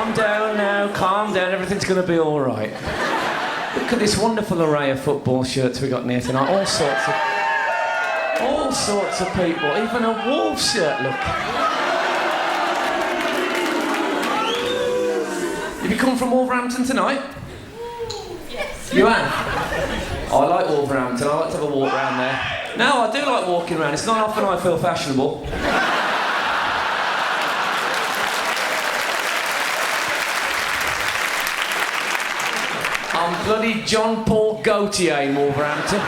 calm down now, calm down, everything's going to be all right. Look at this wonderful array of football shirts we got in here tonight, all sorts of people, even a Wolves shirt, look. Have you come from Wolverhampton tonight? Yes. You have? I like Wolverhampton, I like to have a walk around there. No, I do like walking around, it's not often I feel fashionable. I'm bloody John Paul Gaultier in Wolverhampton.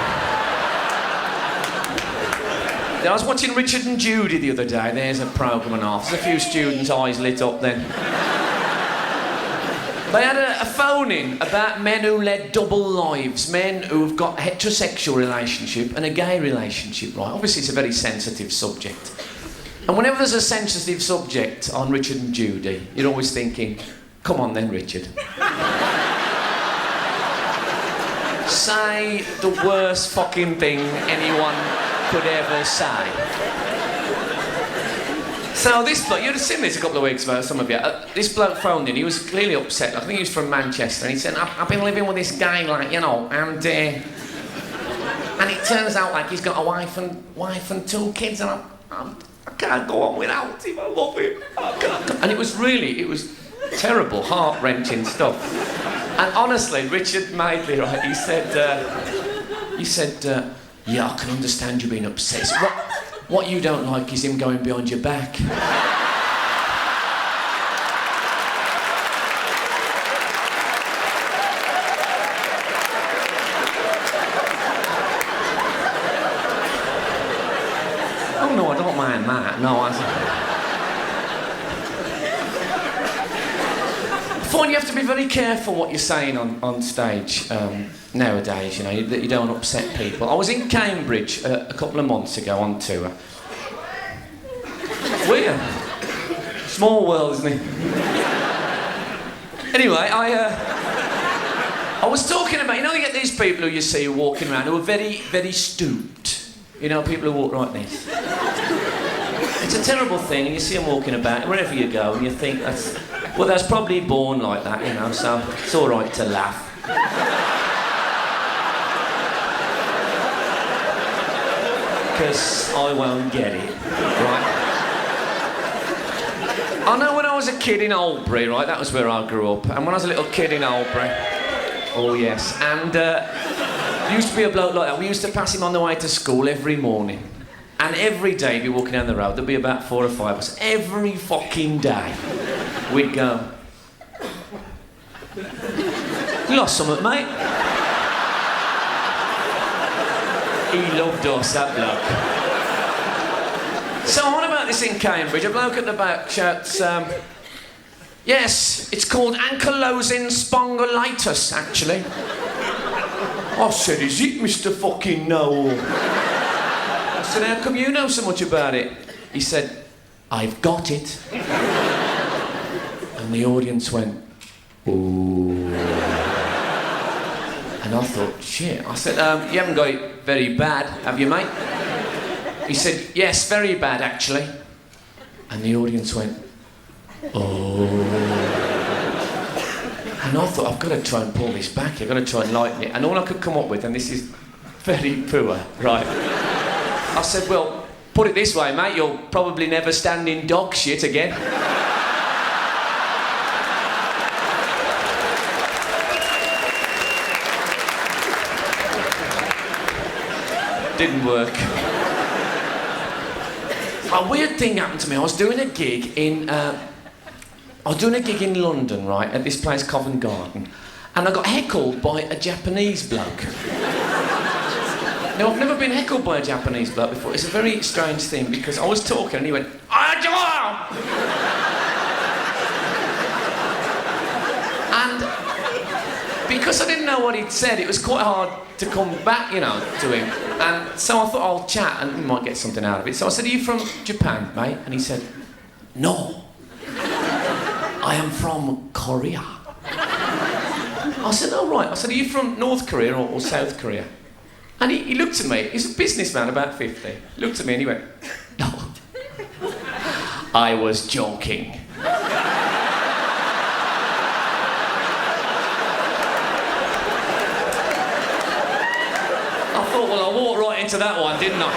I was watching Richard and Judy the other day. There's a programme and a half. There's a few students' eyes lit up then. They had a phone-in about men who led double lives, men who've got a heterosexual relationship and a gay relationship, right? Obviously, it's a very sensitive subject. And whenever there's a sensitive subject on Richard and Judy, you're always thinking, come on then, Richard. Say the worst fucking thing anyone could ever say. So this bloke, you'd have seen this a couple of weeks ago, some of you. This bloke phoned in, he was clearly upset. I think he was from Manchester, and he said, I've been living with this guy, like, you know, and it turns out like he's got a wife and 2 kids, and I can't go on without him, I love him. And it was terrible, heart-wrenching stuff. And honestly, Richard Madeley, right, he said, yeah, I can understand you being upset. So what you don't like is him going behind your back. Oh no, I don't mind that. No, I find you have to be very careful what you're saying on stage nowadays, you know, that you don't upset people. I was in Cambridge a couple of months ago on tour. Weird. Small world, isn't it? Anyway, I was talking about, you know, you get these people who you see walking around who are very, very stooped. You know, people who walk like this. It's a terrible thing, and you see them walking about wherever you go, and you think that's probably born like that, you know, so it's all right to laugh. Because I won't get it, right? I know when I was a kid in Oldbury, right, that was where I grew up, and when I was a little kid in Oldbury, oh yes, and there used to be a bloke like that. We used to pass him on the way to school every morning. And every day, he'd be walking down the road, there'd be about 4 or 5 of us. Every fucking day, we'd go, you lost something, mate? He loved us, that bloke. So on about this in Cambridge, a bloke at the back shouts, yes, it's called ankylosing spondylitis, actually. I said, is it, Mr. fucking Noel? I said, how come you know so much about it? He said, I've got it. And the audience went, ooh. And I thought, shit. I said, you haven't got it very bad, have you, mate? He said, yes, very bad, actually. And the audience went, oh. And I thought, I've got to try and pull this back. I've got to try and lighten it. And all I could come up with, and this is very poor, right? I said, well, put it this way, mate, you'll probably never stand in dog shit again. Didn't work. A weird thing happened to me. I was doing a gig in London, right, at this place, Covent Garden, and I got heckled by a Japanese bloke. Now, I've never been heckled by a Japanese bloke before. It's a very strange thing, because I was talking and he went, and because I didn't know what he'd said, it was quite hard to come back, you know, to him. And so I thought, I'll chat and we might get something out of it. So I said, are you from Japan, mate? And he said, no. I am from Korea. I said, oh, right. I said, are you from North Korea or South Korea? And he looked at me. He's a businessman, about 50. He looked at me and he went, no. I was joking. thought, well, I walked right into that one, didn't I?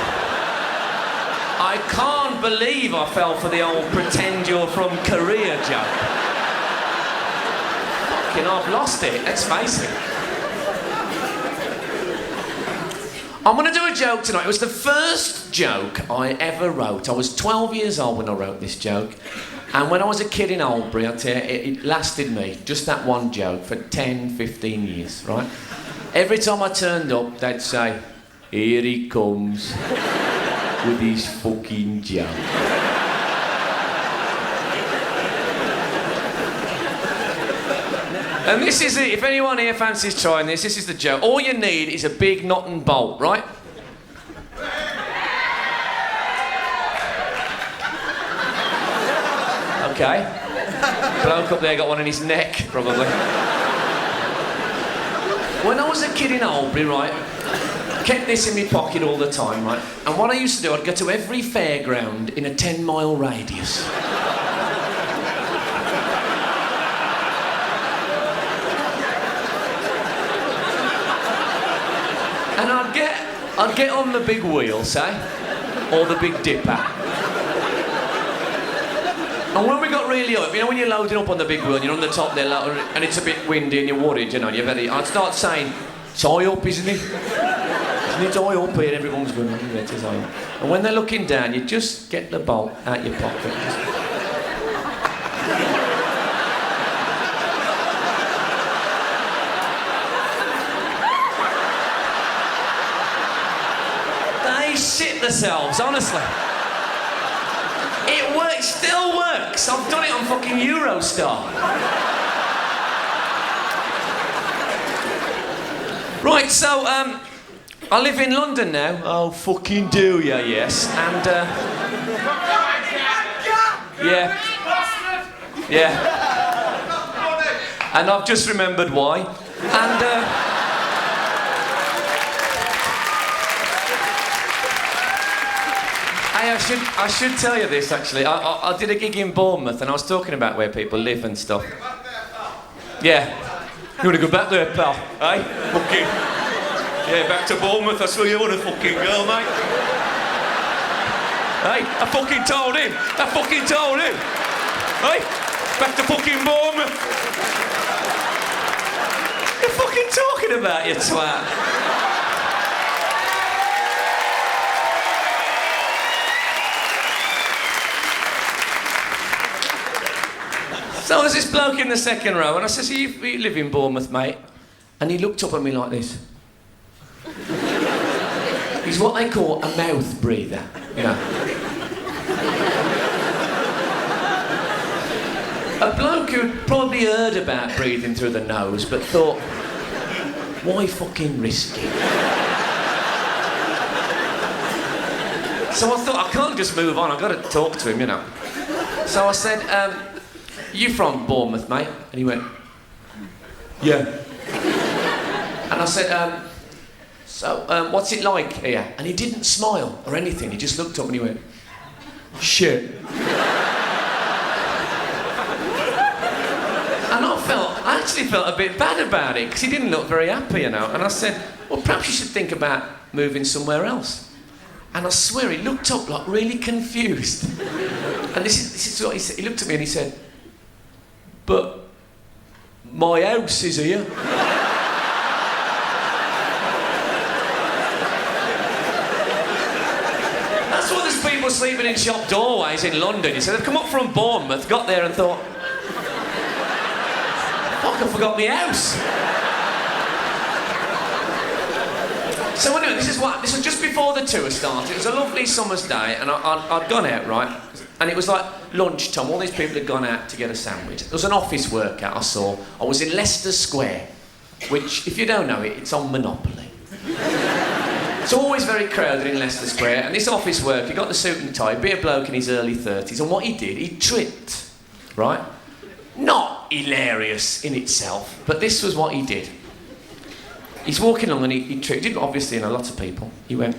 I can't believe I fell for the old pretend you're from Korea joke. Fucking, I've lost it, let's face it. I'm going to do a joke tonight. It was the first joke I ever wrote. I was 12 years old when I wrote this joke. And when I was a kid in Albury, I tell you, it lasted me, just that one joke, for 10, 15 years, right? Every time I turned up, they'd say, here he comes with his fucking joke. And this is it. If anyone here fancies trying this is the joke. All you need is a big nut and bolt, right? Okay. Bloke up there got one in his neck, probably. When I was a kid in Albury, right, I kept this in my pocket all the time, right? And what I used to do, I'd go to every fairground in a 10-mile radius. And I'd get on the big wheel, say, or the big dipper. And when we got really up, you know when you're loading up on the big wheel and you're on the top there and it's a bit windy and you're worried, you know, I'd start saying, it's high up, isn't it? Isn't it high up here? Everyone's going, yeah, it is high up. And when they're looking down, you just get the bolt out your pocket. Shit themselves, honestly. It works, still works. I've done it on fucking Eurostar. Right, so, I live in London now. Oh, fucking do ya, yes. And, yeah. And I've just remembered why. And, I should tell you this, actually. I did a gig in Bournemouth and I was talking about where people live and stuff. Yeah. You want to go back there, pal? Eh? Fucking... Yeah, back to Bournemouth. I saw you want to fucking go, mate. Hey, I fucking told him. Hey, back to fucking Bournemouth. What are you fucking talking about, you twat? So there's this bloke in the second row, and I said, so you live in Bournemouth, mate? And he looked up at me like this. He's what they call a mouth breather, you know. A bloke who'd probably heard about breathing through the nose, but thought, why fucking risk it? So I thought, I can't just move on, I've got to talk to him, you know. So I said, you from Bournemouth, mate? And he went, yeah. And I said, so, what's it like here? And he didn't smile or anything. He just looked up and he went, shit. And I actually felt a bit bad about it because he didn't look very happy, you know. And I said, well, perhaps you should think about moving somewhere else. And I swear he looked up like really confused. And this is what he said. He looked at me and he said, but my house is here. That's what there's people sleeping in shop doorways in London. He said they've come up from Bournemouth, got there and thought, fuck, I forgot my house. So anyway, this was just before the tour started. It was a lovely summer's day and I'd gone out, right? And it was like lunchtime, all these people had gone out to get a sandwich. There was an office workout I saw. I was in Leicester Square, which, if you don't know it, it's on Monopoly. It's always very crowded in Leicester Square, and this office worker, he got the suit and tie, be a bloke in his early 30s, and what he did, he tripped, right? Not hilarious in itself, but this was what he did. He's walking along and he tripped, he did obviously in a lot of people. He went...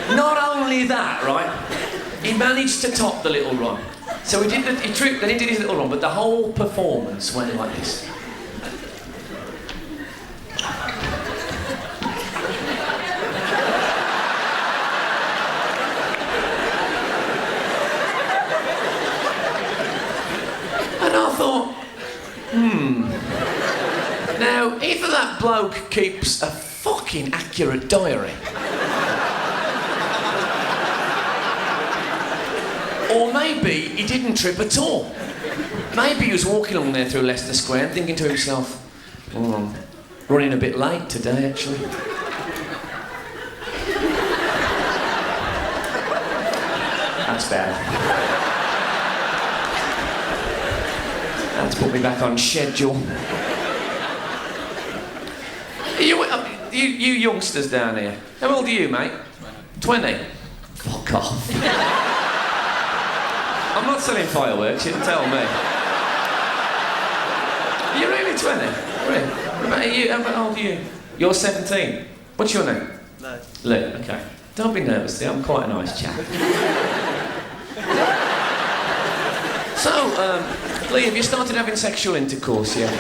Not only that, right, he managed to top the little run. So he tripped, then he did his little run, but the whole performance went like this. And I thought, now, either that bloke keeps a fucking accurate diary, or maybe he didn't trip at all. Maybe he was walking along there through Leicester Square and thinking to himself, I'm running a bit late today, actually. That's bad. That's put me back on schedule. You youngsters down here, how old are you, mate? 20? Fuck off. I'm not selling fireworks, you can tell me. Are you really 20? Really? How old are you? You're 17. What's your name? Lou, okay. Don't be nervous, dear. I'm quite a nice chap. So, Lee, have you started having sexual intercourse yet?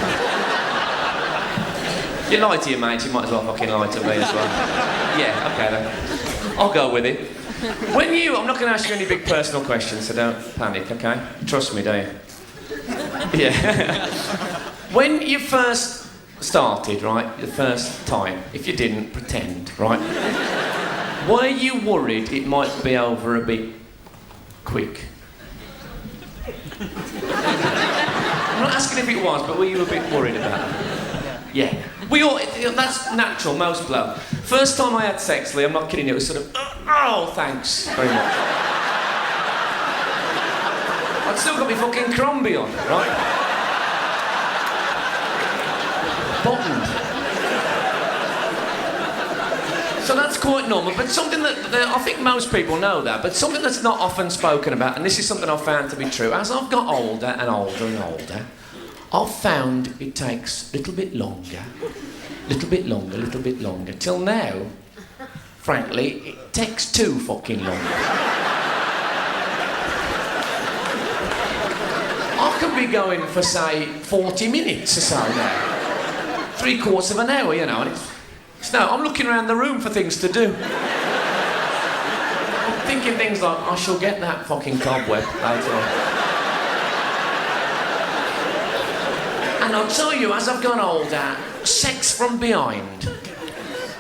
You lie to your mate, you might as well fucking lie to me as well. Yeah, okay then. I'll go with it. I'm not going to ask you any big personal questions, so don't panic, okay? Trust me, don't you? Yeah. When you first started, right, the first time, if you didn't, pretend, right? Were you worried it might be over a bit quick? I'm not asking if it was, but were you a bit worried about it? Yeah. That's natural, most blokes. First time I had sex, Lee, I'm not kidding you, it was sort of, oh, thanks very much. I'd still got my fucking Crombie on, right? Bottomed. So that's quite normal, but something that I think most people know that, but something that's not often spoken about, and this is something I've found to be true, as I've got older and older and older, I've found it takes a little bit longer, till now, frankly, it takes too fucking long. I could be going for, say, 40 minutes or so now. 3/4 of an hour, you know, and I'm looking around the room for things to do. I'm thinking things like, I shall get that fucking cobweb later on. And I'll tell you, as I've gone older, sex from behind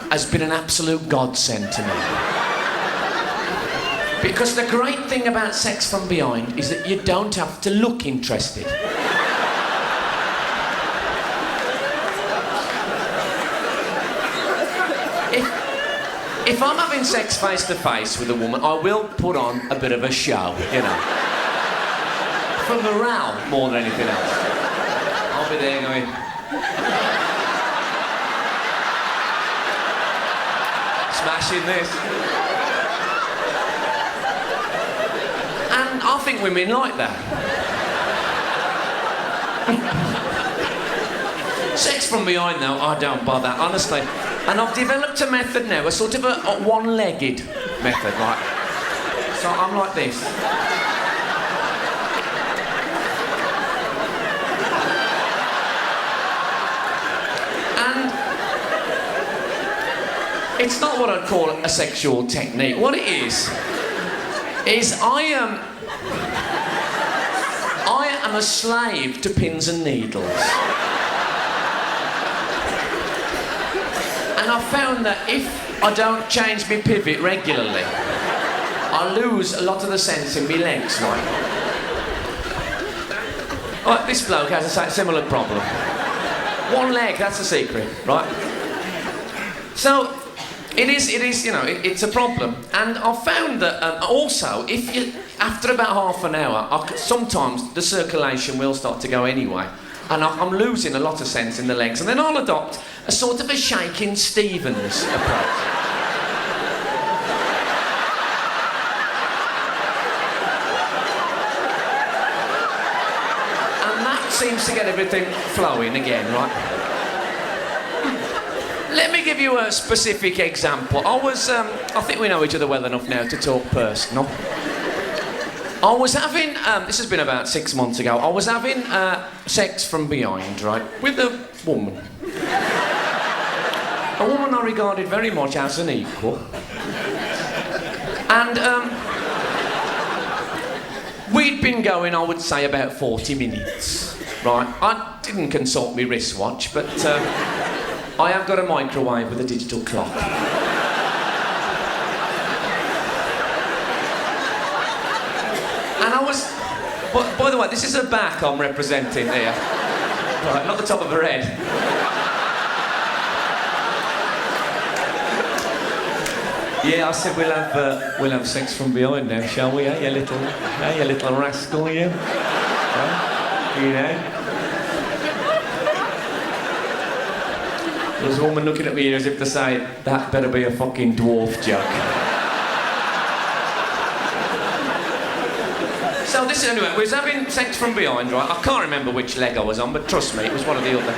has been an absolute godsend to me. Because the great thing about sex from behind is that you don't have to look interested. If I'm having sex face to face with a woman, I will put on a bit of a show, you know. For morale more than anything else. I'll be there going... smashing this. And I think women like that. Sex from behind, though, I don't bother, honestly. And I've developed a method now, a sort of a one-legged method, right? So I'm like this. And it's not what I'd call a sexual technique. What it is I am a slave to pins and needles. And I've found that if I don't change my pivot regularly, I lose a lot of the sense in my legs, right? Right, this bloke has a similar problem. One leg, that's the secret, right? So, it is, you know, it's a problem. And I've found that also, if you, after about half an hour, sometimes the circulation will start to go anyway. And I'm losing a lot of sense in the legs. And then I'll adopt a sort of a Shaking Stevens approach. And that seems to get everything flowing again, right? Let me give you a specific example. I think we know each other well enough now to talk personal. I was having, this has been about 6 months ago, I was having sex from behind, right, with a woman. A woman I regarded very much as an equal. And we'd been going, I would say, about 40 minutes, right? I didn't consult my wristwatch, but I have got a microwave with a digital clock. And I was... By the way, this is her back I'm representing here. Right, not the top of her head. Yeah, I said we'll have sex from behind now, shall we? You little rascal, you. Huh? You know. There's a woman looking at me here as if to say, that better be a fucking dwarf joke. So this is anyway, we was having sex from behind, right? I can't remember which leg I was on, but trust me, it was one or the other.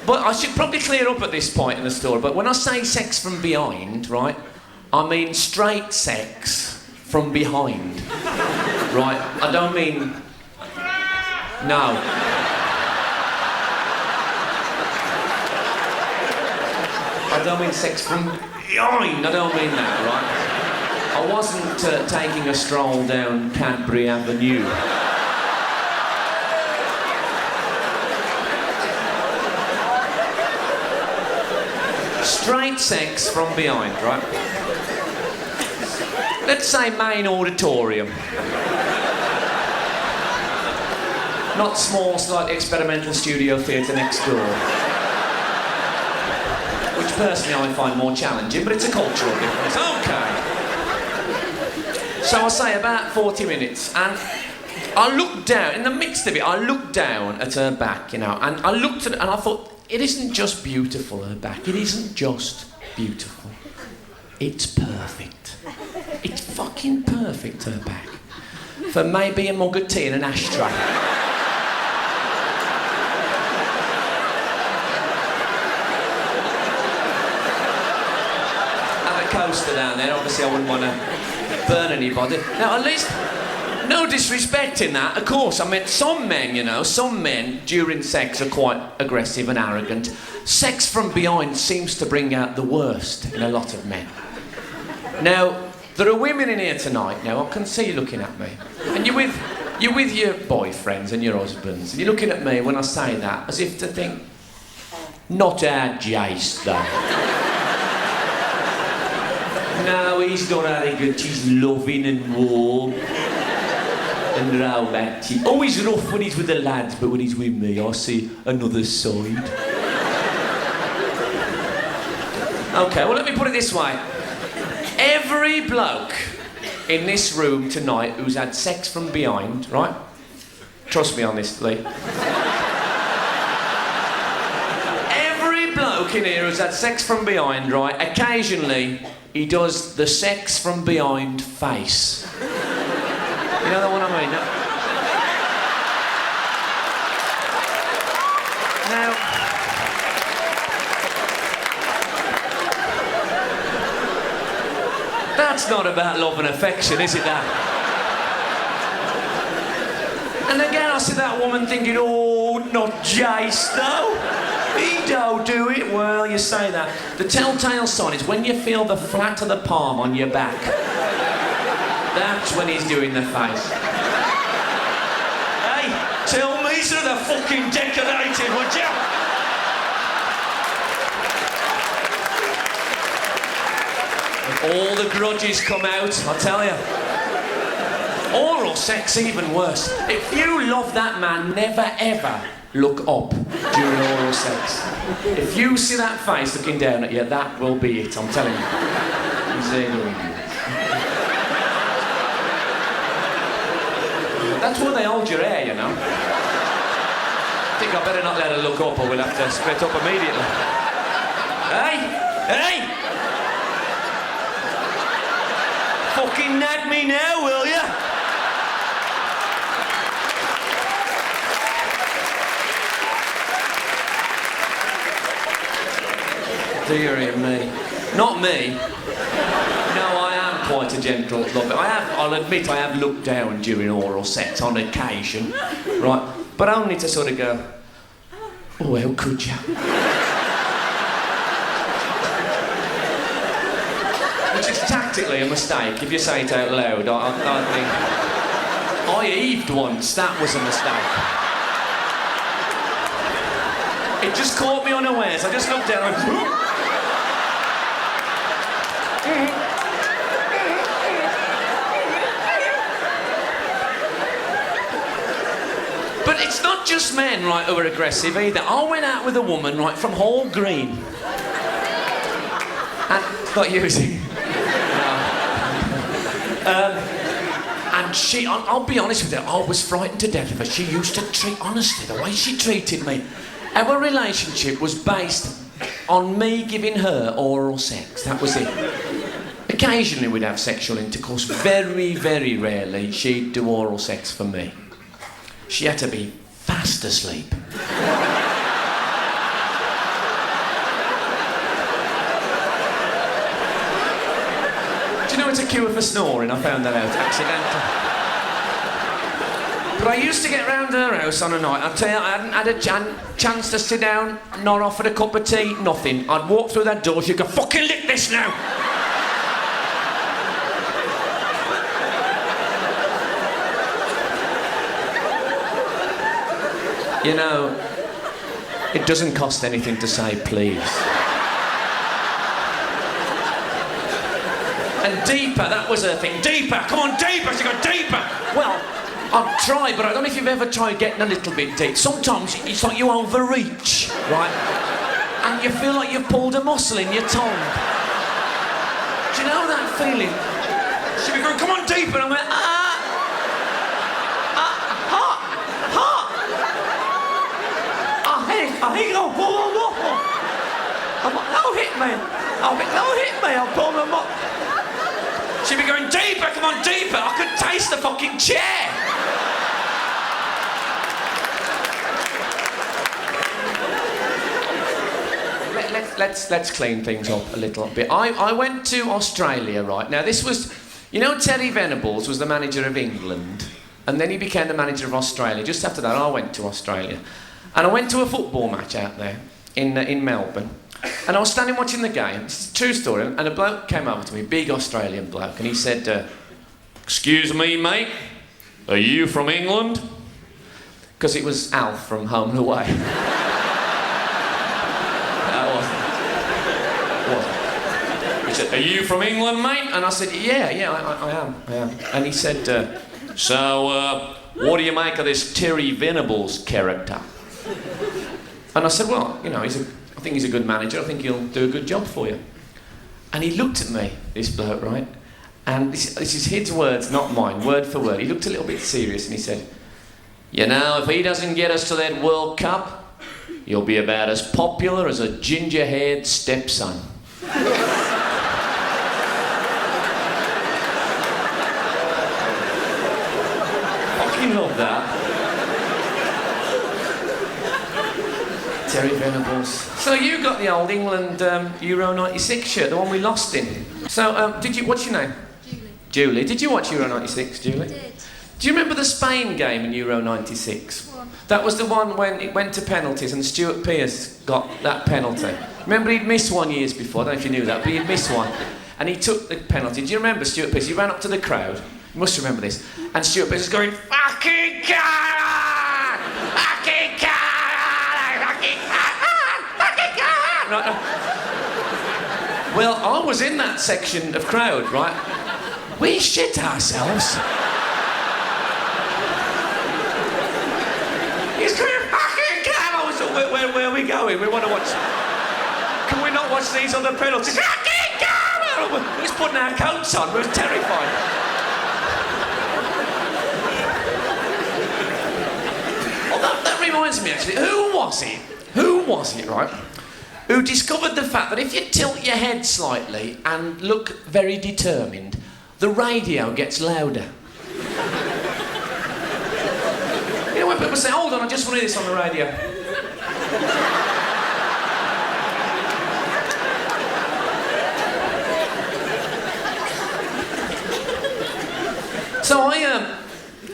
But I should probably clear up at this point in the story, but when I say sex from behind, right, I mean straight sex from behind. Right? I don't mean... No. I don't mean sex from behind, I don't mean that, right? I wasn't taking a stroll down Cadbury Avenue. Straight sex from behind, right? Let's say main auditorium. Not small, slightly experimental studio theatre next door. Which personally I find more challenging, but it's a cultural difference. Okay. So I say about 40 minutes, and I looked down, in the midst of it, I looked down at her back, you know, and I looked at it and I thought, it isn't just beautiful, her back. It isn't just beautiful. It's perfect. It's fucking perfect, her back. For maybe a mug of tea and an ashtray. Have a coaster down there. Obviously, I wouldn't want to burn anybody. Now, at least... No disrespect in that, of course. I mean, some men, you know, some men during sex are quite aggressive and arrogant. Sex from behind seems to bring out the worst in a lot of men. Now, there are women in here tonight now, I can see you looking at me. And you're with your boyfriends and your husbands, and you're looking at me when I say that as if to think, not our Jace, though. No, he's not had good, she's loving and warm. And romantic. Always rough when he's with the lads, but when he's with me, I see another side. Okay, well, let me put it this way. Every bloke in this room tonight who's had sex from behind, right? Trust me on this, Lee. Every bloke in here who's had sex from behind, right? Occasionally, he does the sex from behind face. You know the one I mean? Now, that's not about love and affection, is it, that? And again, I see that woman thinking, oh, not Jace, though. He don't do it. Well, you say that. The telltale sign is when you feel the flat of the palm on your back. That's when he's doing the face. Hey, tell me so they're fucking decorated, would you? And all the grudges come out, I tell you. Oral sex, even worse. If you love that man, never ever look up during oral sex. If you see that face looking down at you, that will be it, I'm telling you. He's doing it. That's why they hold your hair, you know. I think I better not let her look up or we'll have to split up immediately. Hey! Hey! Fucking nag me now, will ya? Dearie me. Not me. No, I am quite a gentle lover. I'll admit I have looked down during oral sex on occasion, right? But only to sort of go, oh, how could you? Which is tactically a mistake. If you say it out loud, I think... I heaved once, that was a mistake. It just caught me unawares. I just looked down and went, But it's not just men, right, who are aggressive either. I went out with a woman, right, from Hall Green. And, not using. And she, I'll be honest with you, I was frightened to death of her. She used to treat, honestly, the way she treated me. Our relationship was based on me giving her oral sex. That was it. Occasionally we'd have sexual intercourse. Very, very rarely she'd do oral sex for me. She had to be fast asleep. Do you know it's a cure for snoring? I found that out accidentally. But I used to get round her house on a night. I'll tell you, I hadn't had a chance to sit down, not offered a cup of tea, nothing. I'd walk through that door, she'd go, fucking lick this now! You know, it doesn't cost anything to say please. And deeper, that was her thing. Deeper, come on, deeper. She got deeper. Well, I've tried, but I don't know if you've ever tried getting a little bit deep. Sometimes it's like you overreach, right? And you feel like you've pulled a muscle in your tongue. Do you know that feeling? She'd be going, come on, deeper. And I went, I think I'll pull my muscle. I'm like, no, hit me. No, hit me. I'll pull my muscle. She'd be going, deeper, come on, deeper. I could taste the fucking chair. Let's clean things up a little bit. I went to Australia, right? Now, this was... You know, Terry Venables was the manager of England, and then he became the manager of Australia. Just after that, I went to Australia. And I went to a football match out there in Melbourne. And I was standing watching the game. It's a true story. And a bloke came over to me, big Australian bloke, and he said, excuse me, mate, are you from England? Because it was Alf from Home and Away. That was. He said, are you from England, mate? And I said, yeah, I am. And he said, so, what do you make of this Terry Venables character? And I said, well, you know, I think he's a good manager. I think he'll do a good job for you. And he looked at me, this bloke, right? And this is his words, not mine, word for word. He looked a little bit serious and he said, you know, if he doesn't get us to that World Cup, he'll be about as popular as a ginger-haired stepson. Fucking love that. Terry Venables. So you got the old England Euro 96 shirt, the one we lost in. So, what's your name? Julie. Did you watch Euro 96, Julie? I did. Do you remember the Spain game in Euro 96? What? That was the one when it went to penalties and Stuart Pearce got that penalty. Remember he'd missed one years before, I don't know if you knew that, but he'd missed one. And he took the penalty. Do you remember Stuart Pearce? He ran up to the crowd. You must remember this. And Stuart Pearce was going, fucking God! Fucking God! Well, I was in that section of crowd, right? We shit ourselves. He's going, fucking God! Where are we going? We want to watch... Can we not watch these other penalties? Fucking God! He's putting our coats on. We're terrified. Oh, that reminds me, actually. Who was it, right? Who discovered the fact that if you tilt your head slightly and look very determined, the radio gets louder. You know when people say, hold on, I just want to hear this on the radio.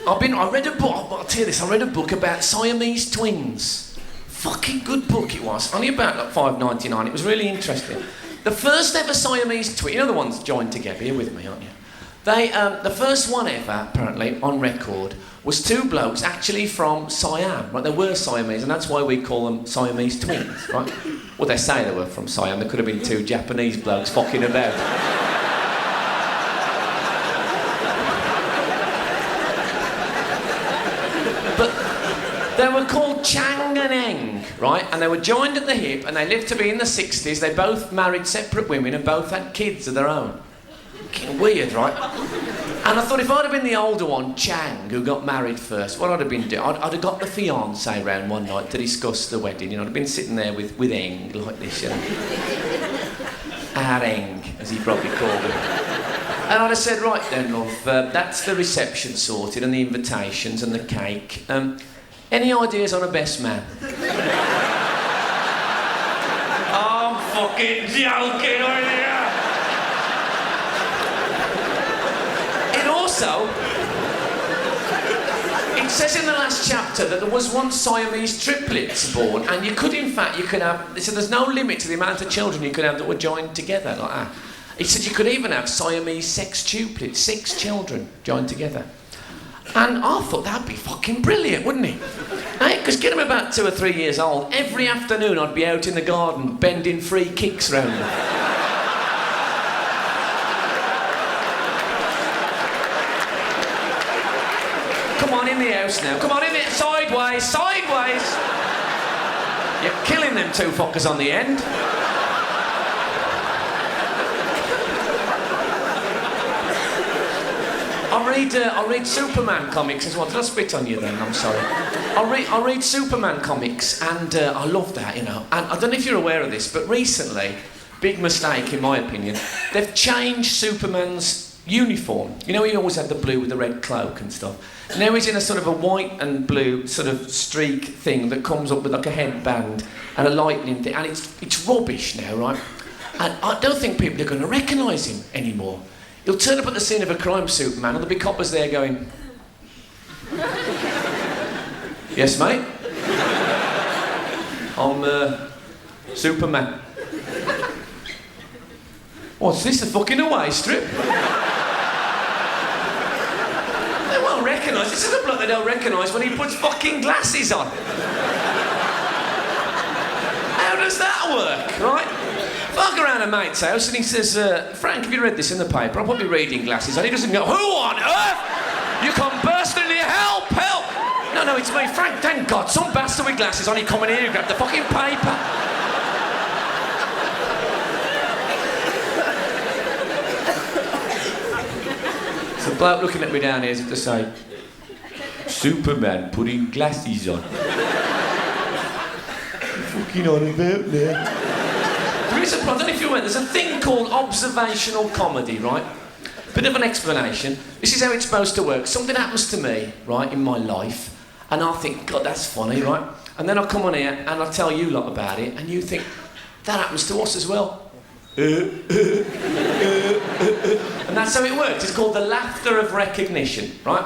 I read a book, I'll tell you this, I read a book about Siamese twins. Fucking good book it was, only about like $5.99, it was really interesting. The first ever Siamese twin, you know the ones joined together, you're with me, aren't you? They, the first one ever, apparently, on record, was two blokes actually from Siam, right? They were Siamese, and that's why we call them Siamese twins, right? Well, they say they were from Siam, they could have been two Japanese blokes fucking about. But they were called Chang and Eng, right? And they were joined at the hip, and they lived to be in the 60s. They both married separate women and both had kids of their own. Fucking weird, right? And I thought if I'd have been the older one, Chang, who got married first, what I'd have been doing, I'd have got the fiancé round one night to discuss the wedding, you know, I'd have been sitting there with Eng like this, you know. Our Eng, as he probably called it. And I'd have said, right then, love, that's the reception sorted and the invitations and the cake. Any ideas on a best man? I'm fucking joking, aren't you? Also, it says in the last chapter that there was once Siamese triplets born, and you could, in fact, you could have. So there's no limit to the amount of children you could have that were joined together like that. It said you could even have Siamese sextuplets, 6 children joined together. And I thought that'd be fucking brilliant, wouldn't it? Because get them about 2 or 3 years old, every afternoon I'd be out in the garden bending free kicks round them. Come on in the house now. Come on in there. Sideways, sideways. You're killing them 2 fuckers on the end. I read Superman comics as well. Did I spit on you then? I'm sorry. I read Superman comics and I love that, you know. And I don't know if you're aware of this, but recently, big mistake in my opinion, they've changed Superman's uniform. You know, he always had the blue with the red cloak and stuff. Now he's in a sort of a white and blue sort of streak thing that comes up with like a headband and a lightning thing, and it's rubbish now, right? And I don't think people are going to recognise him anymore. He'll turn up at the scene of a crime, Superman, and there'll be coppers there going, "Yes, mate? I'm Superman." What's this, a fucking away strip? They won't recognise. This is the bloke they don't recognise when he puts fucking glasses on. How does that work, right? If I go around a mate's house and he says, "Frank, have you read this in the paper?" I'll put my reading glasses on. He doesn't go, "Who on earth? You come bursting in here, help, help!" No, it's me, Frank, thank God, some bastard with glasses on, he come in here and grab the fucking paper. The bloke looking at me down here is to say, "Superman putting glasses on." Fucking on about there. There is a problem, I don't know if you're aware, there's a thing called observational comedy, right? Bit of an explanation. This is how it's supposed to work. Something happens to me, right, in my life, and I think, God, that's funny, right? And then I come on here and I tell you lot about it, and you think, that happens to us as well. And that's how it works. It's called the laughter of recognition, right?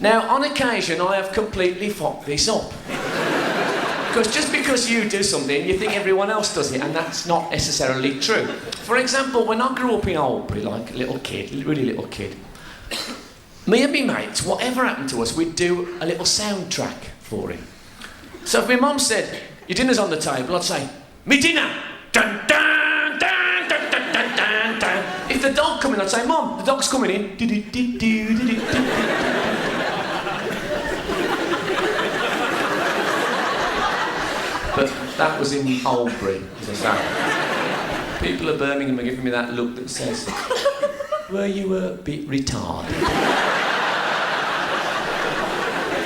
Now, on occasion, I have completely fucked this up. Because just because you do something, you think everyone else does it, and that's not necessarily true. For example, when I grew up in Albury, like a little kid, really little kid, me and my mates, whatever happened to us, we'd do a little soundtrack for him. So if my mum said, "Your dinner's on the table," I'd say, "Me dinner! Dun, dun, dun, dun, dun, dun, dun, dun." If the dog come in, I'd say, "Mum, the dog's coming in." But that was in Albury, as I say. People of Birmingham are giving me that look that says, "Were you a bit retarded?"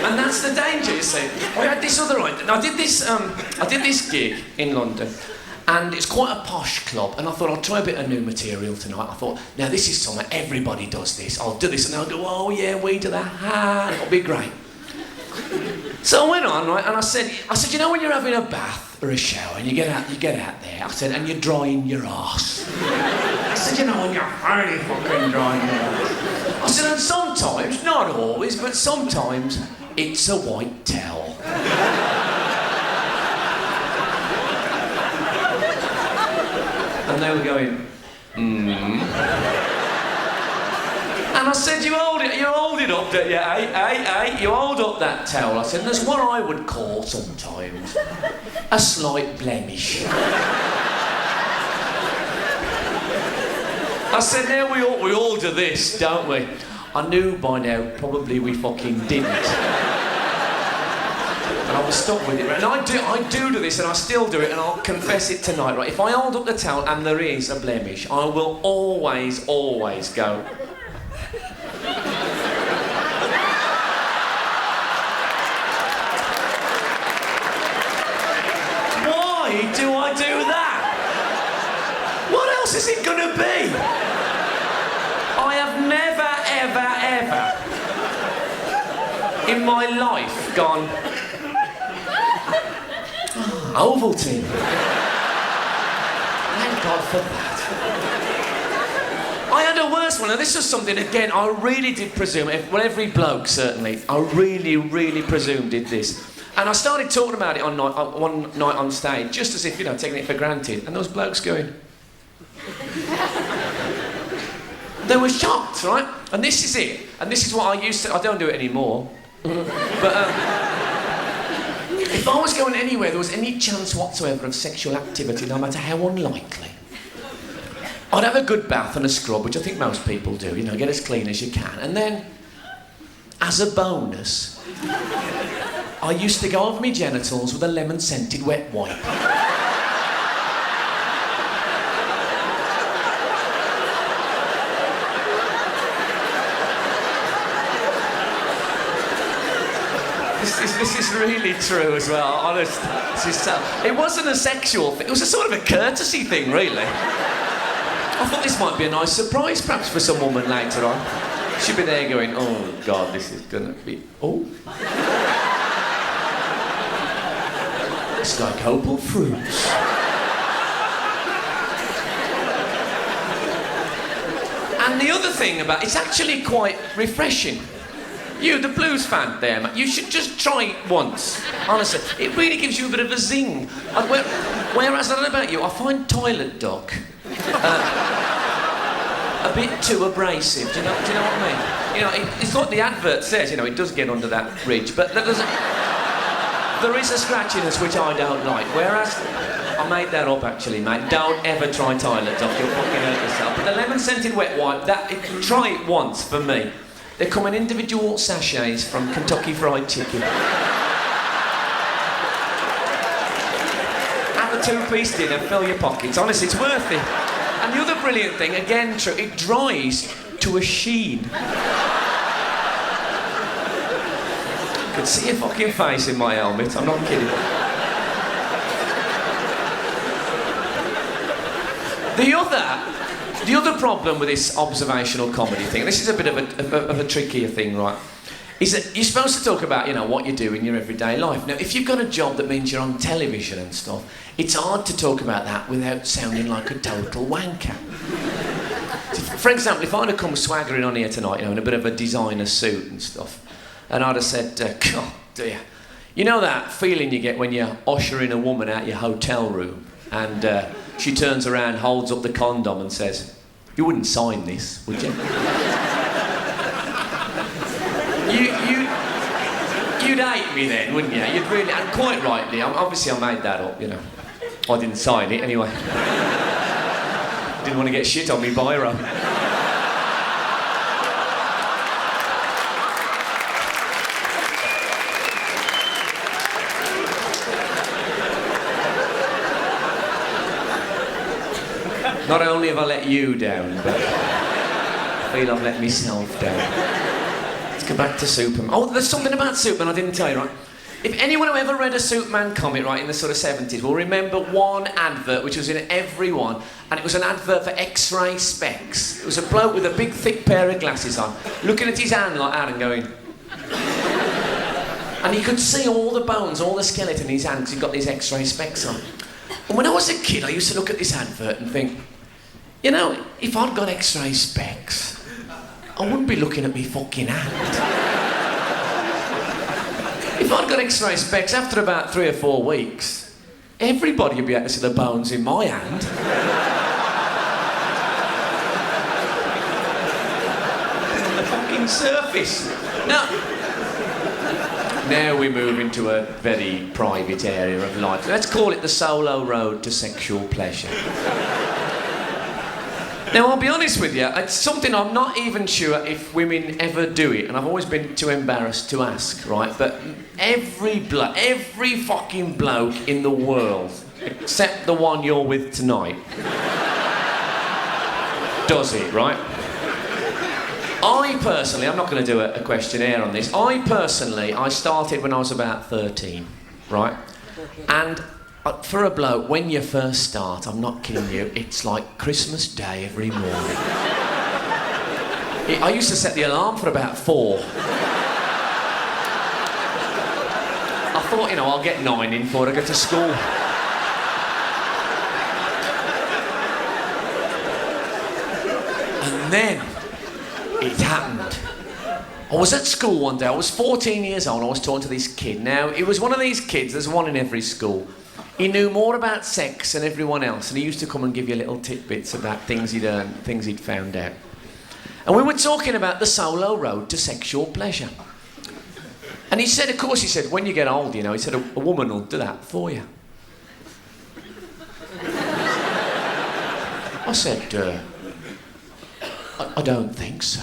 And that's the danger, you see. I had this other idea. I did this gig in London, and it's quite a posh club, and I thought I'll try a bit of new material tonight. I thought, now this is something, everybody does this. I'll do this, and they'll go, "Oh yeah, we do that. Ha, it'll be great." So I went on, right, and I said, you know when you're having a bath or a shower and you get out there, I said, and you're drying your arse. said, you know, when you're really fucking dry. I said, and sometimes, not always, but sometimes, it's a white towel. And they were going, And I said, you hold it up, don't you? Hey, you hold up that towel. I said, and there's what I would call sometimes a slight blemish. I said, now we all do this, don't we? I knew by now probably we fucking didn't. And I was stuck with it. And I do this, and I still do it, and I'll confess it tonight, right? If I hold up the towel and there is a blemish, I will always go. Why do I do that? What else is it gonna be? I have never, ever in my life gone, Ovaltine. Thank God for that. I had a worse one, and this was something, again, I really did presume, well, every bloke, certainly, I really presumed did this. And I started talking about it one night on stage, just as if, you know, taking it for granted, and those blokes going... They were shocked, right? And this is it. And this is what I used to... I don't do it anymore. But, if I was going anywhere, there was any chance whatsoever of sexual activity, no matter how unlikely, I'd have a good bath and a scrub, which I think most people do, you know, get as clean as you can. And then, as a bonus, I used to go over my genitals with a lemon-scented wet wipe. This is really true as well, honest. It wasn't a sexual thing, it was a sort of a courtesy thing, really. I thought this might be a nice surprise, perhaps, for some woman later on. She'd be there going, oh, God, this is gonna be... Oh. It's like opal fruits. And the other thing about... It's actually quite refreshing. You, the blues fan there, man, you should just try it once. Honestly, it really gives you a bit of a zing. Whereas, I don't know about you, I find toilet duck a bit too abrasive. Do you know what I mean? You know, it's like the advert says, you know, it does get under that ridge, but there is a scratchiness which I don't like. Whereas, I made that up actually, mate. Don't ever try toilet duck, you'll fucking hurt yourself. But the lemon-scented wet wipe, try it once for me. They come in individual sachets from Kentucky Fried Chicken. Have a two-piece dinner, fill your pockets. Honestly, it's worth it. And the other brilliant thing, again, true, it dries to a sheen. You can see your fucking face in my helmet, I'm not kidding. The other problem with this observational comedy thing, this is a bit of a trickier thing, right, is that you're supposed to talk about, you know, what you do in your everyday life. Now, if you've got a job that means you're on television and stuff, it's hard to talk about that without sounding like a total wanker. For example, if I'd have come swaggering on here tonight, you know, in a bit of a designer suit and stuff, and I'd have said, God, dear, you know that feeling you get when you're ushering a woman out your hotel room, and she turns around, holds up the condom and says, you wouldn't sign this, would you? You'd hate me then, wouldn't you? You'd really, and quite rightly, obviously I made that up, you know. I didn't sign it anyway. Didn't want to get shit on me biro. Not only have I let you down, but I feel I've let myself down. Let's go back to Superman. Oh, there's something about Superman I didn't tell you, right? If anyone who ever read a Superman comic, right, in the sort of 70s, will remember one advert which was in every one, and it was an advert for X-ray specs. It was a bloke with a big, thick pair of glasses on, looking at his hand like that and going... And he could see all the bones, all the skeleton in his hand, because he'd got these X-ray specs on. And when I was a kid, I used to look at this advert and think, You know, if I'd got X-ray specs, I wouldn't be looking at me fucking hand. If I'd got X-ray specs, after about 3 or 4 weeks, everybody would be able to see the bones in my hand. On the fucking surface. Now we move into a very private area of life. Let's call it the solo road to sexual pleasure. Now, I'll be honest with you, it's something I'm not even sure if women ever do it, and I've always been too embarrassed to ask, right? But every fucking bloke in the world, except the one you're with tonight, does it, right? I personally, I'm not going to do a questionnaire on this, I started when I was about 13, right? And for a bloke, when you first start, I'm not kidding you, it's like Christmas Day every morning. I used to set the alarm for about 4. I thought, you know, I'll get 9 in before I go to school. And then it happened. I was at school one day, I was 14 years old, I was talking to this kid. Now, it was one of these kids, there's one in every school. He knew more about sex than everyone else, and he used to come and give you little tidbits about things he'd earned, things he'd found out. And we were talking about the solo road to sexual pleasure. And he said, of course, he said, when you get old, you know, he said, a woman will do that for you. I said, I don't think so.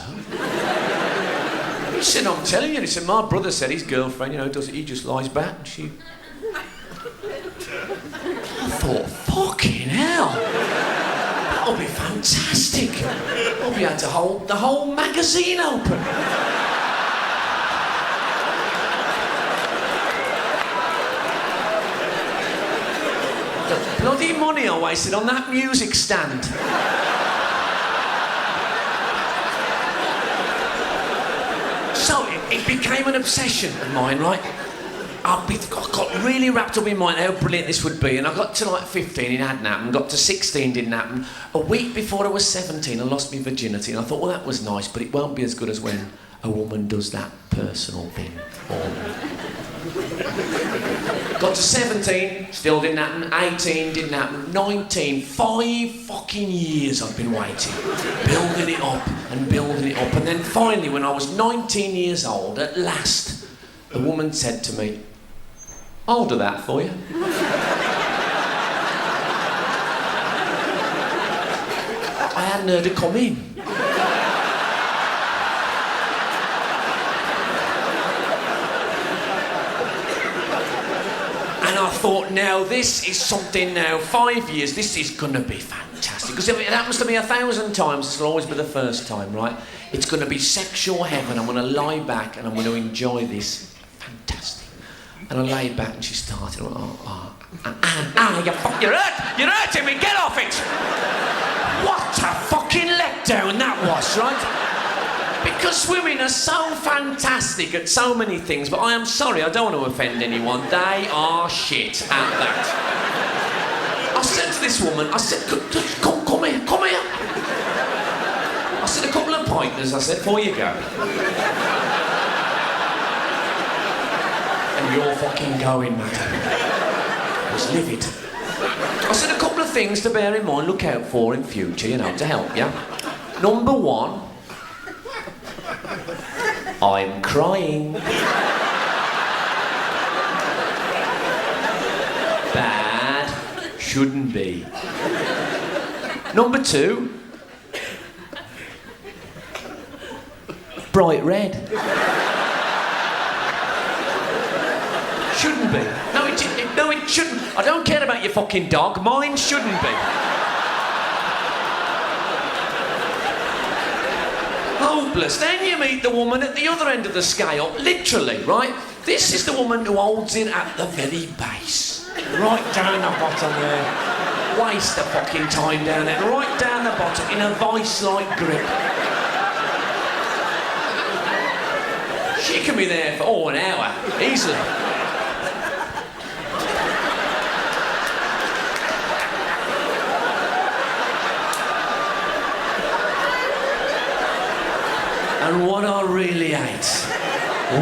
He said, I'm telling you, he said, my brother said his girlfriend, you know, does it, he just lies back and she... I thought, fucking hell, that'll be fantastic. I'll be able to hold the whole magazine open. The bloody money I wasted on that music stand. So it became an obsession of mine, right? I got really wrapped up in mind how brilliant this would be, and I got to like 15, it hadn't happened, got to 16, didn't happen. A week before I was 17, I lost my virginity, and I thought, well, that was nice, but it won't be as good as when a woman does that personal thing for me. Got to 17, still didn't happen, 18, didn't happen, 19, 5 fucking years I've been waiting, building it up, and then finally, when I was 19 years old, at last, the woman said to me, I'll do that for you. I hadn't heard her come in. And I thought, now this is something now, 5 years, this is gonna be fantastic. Because if it happens to me 1,000 times, this will always be the first time, right? It's gonna be sexual heaven, I'm gonna lie back and I'm gonna enjoy this. Fantastic. And I lay back and she started, you're hurting me, get off it! What a fucking letdown that was, right? Because women are so fantastic at so many things, but I am sorry, I don't want to offend anyone, they are shit at that. I said to this woman, I said, come here. I said, a couple of pointers, I said, before you go. And you're fucking going, madam. I was livid. I said a couple of things to bear in mind, look out for in future, you know, to help you. Number 1, I'm crying. Bad, shouldn't be. Number 2, bright red. Shouldn't be. No, it shouldn't. I don't care about your fucking dog. Mine shouldn't be. Hopeless. Then you meet the woman at the other end of the scale. Literally, right? This is the woman who holds it at the very base. Right down the bottom there. Waste the fucking time down there. Right down the bottom in a vice-like grip. She can be there for, an hour. Easily. And what I really hate,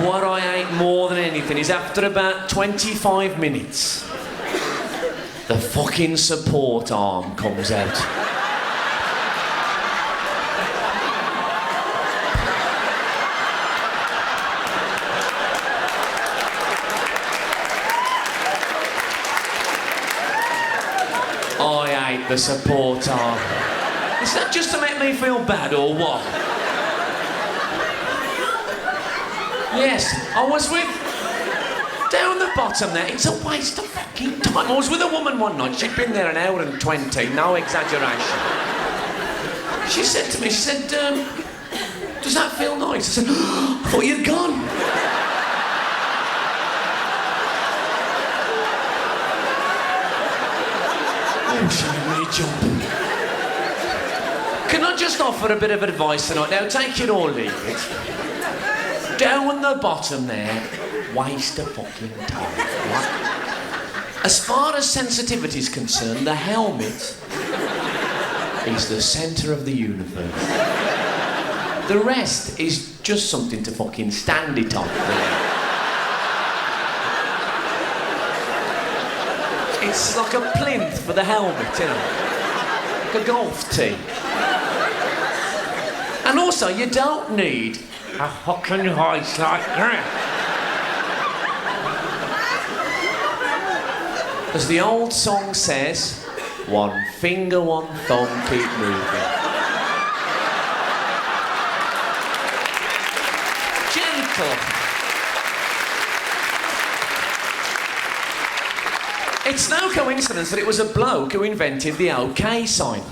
what I hate more than anything, is after about 25 minutes, the fucking support arm comes out. I hate the support arm. Is that just to make me feel bad or what? Yes, I was with... Down the bottom there, it's a waste of fucking time. I was with a woman one night, she'd been there an hour and 20, no exaggeration. She said to me, does that feel nice? I said, I thought you'd gone. Oh, she made me jump. Can I just offer a bit of advice tonight? Now, take it or leave it. Down the bottom there, waste of fucking time. Right? As far as sensitivity is concerned, the helmet is the centre of the universe. The rest is just something to fucking stand it on there. It's like a plinth for the helmet, you know? Like a golf tee. And also, you don't need a fucking hoist like that. As the old song says, one finger, one thumb, keep moving. Gentle. It's no coincidence that it was a bloke who invented the OK sign.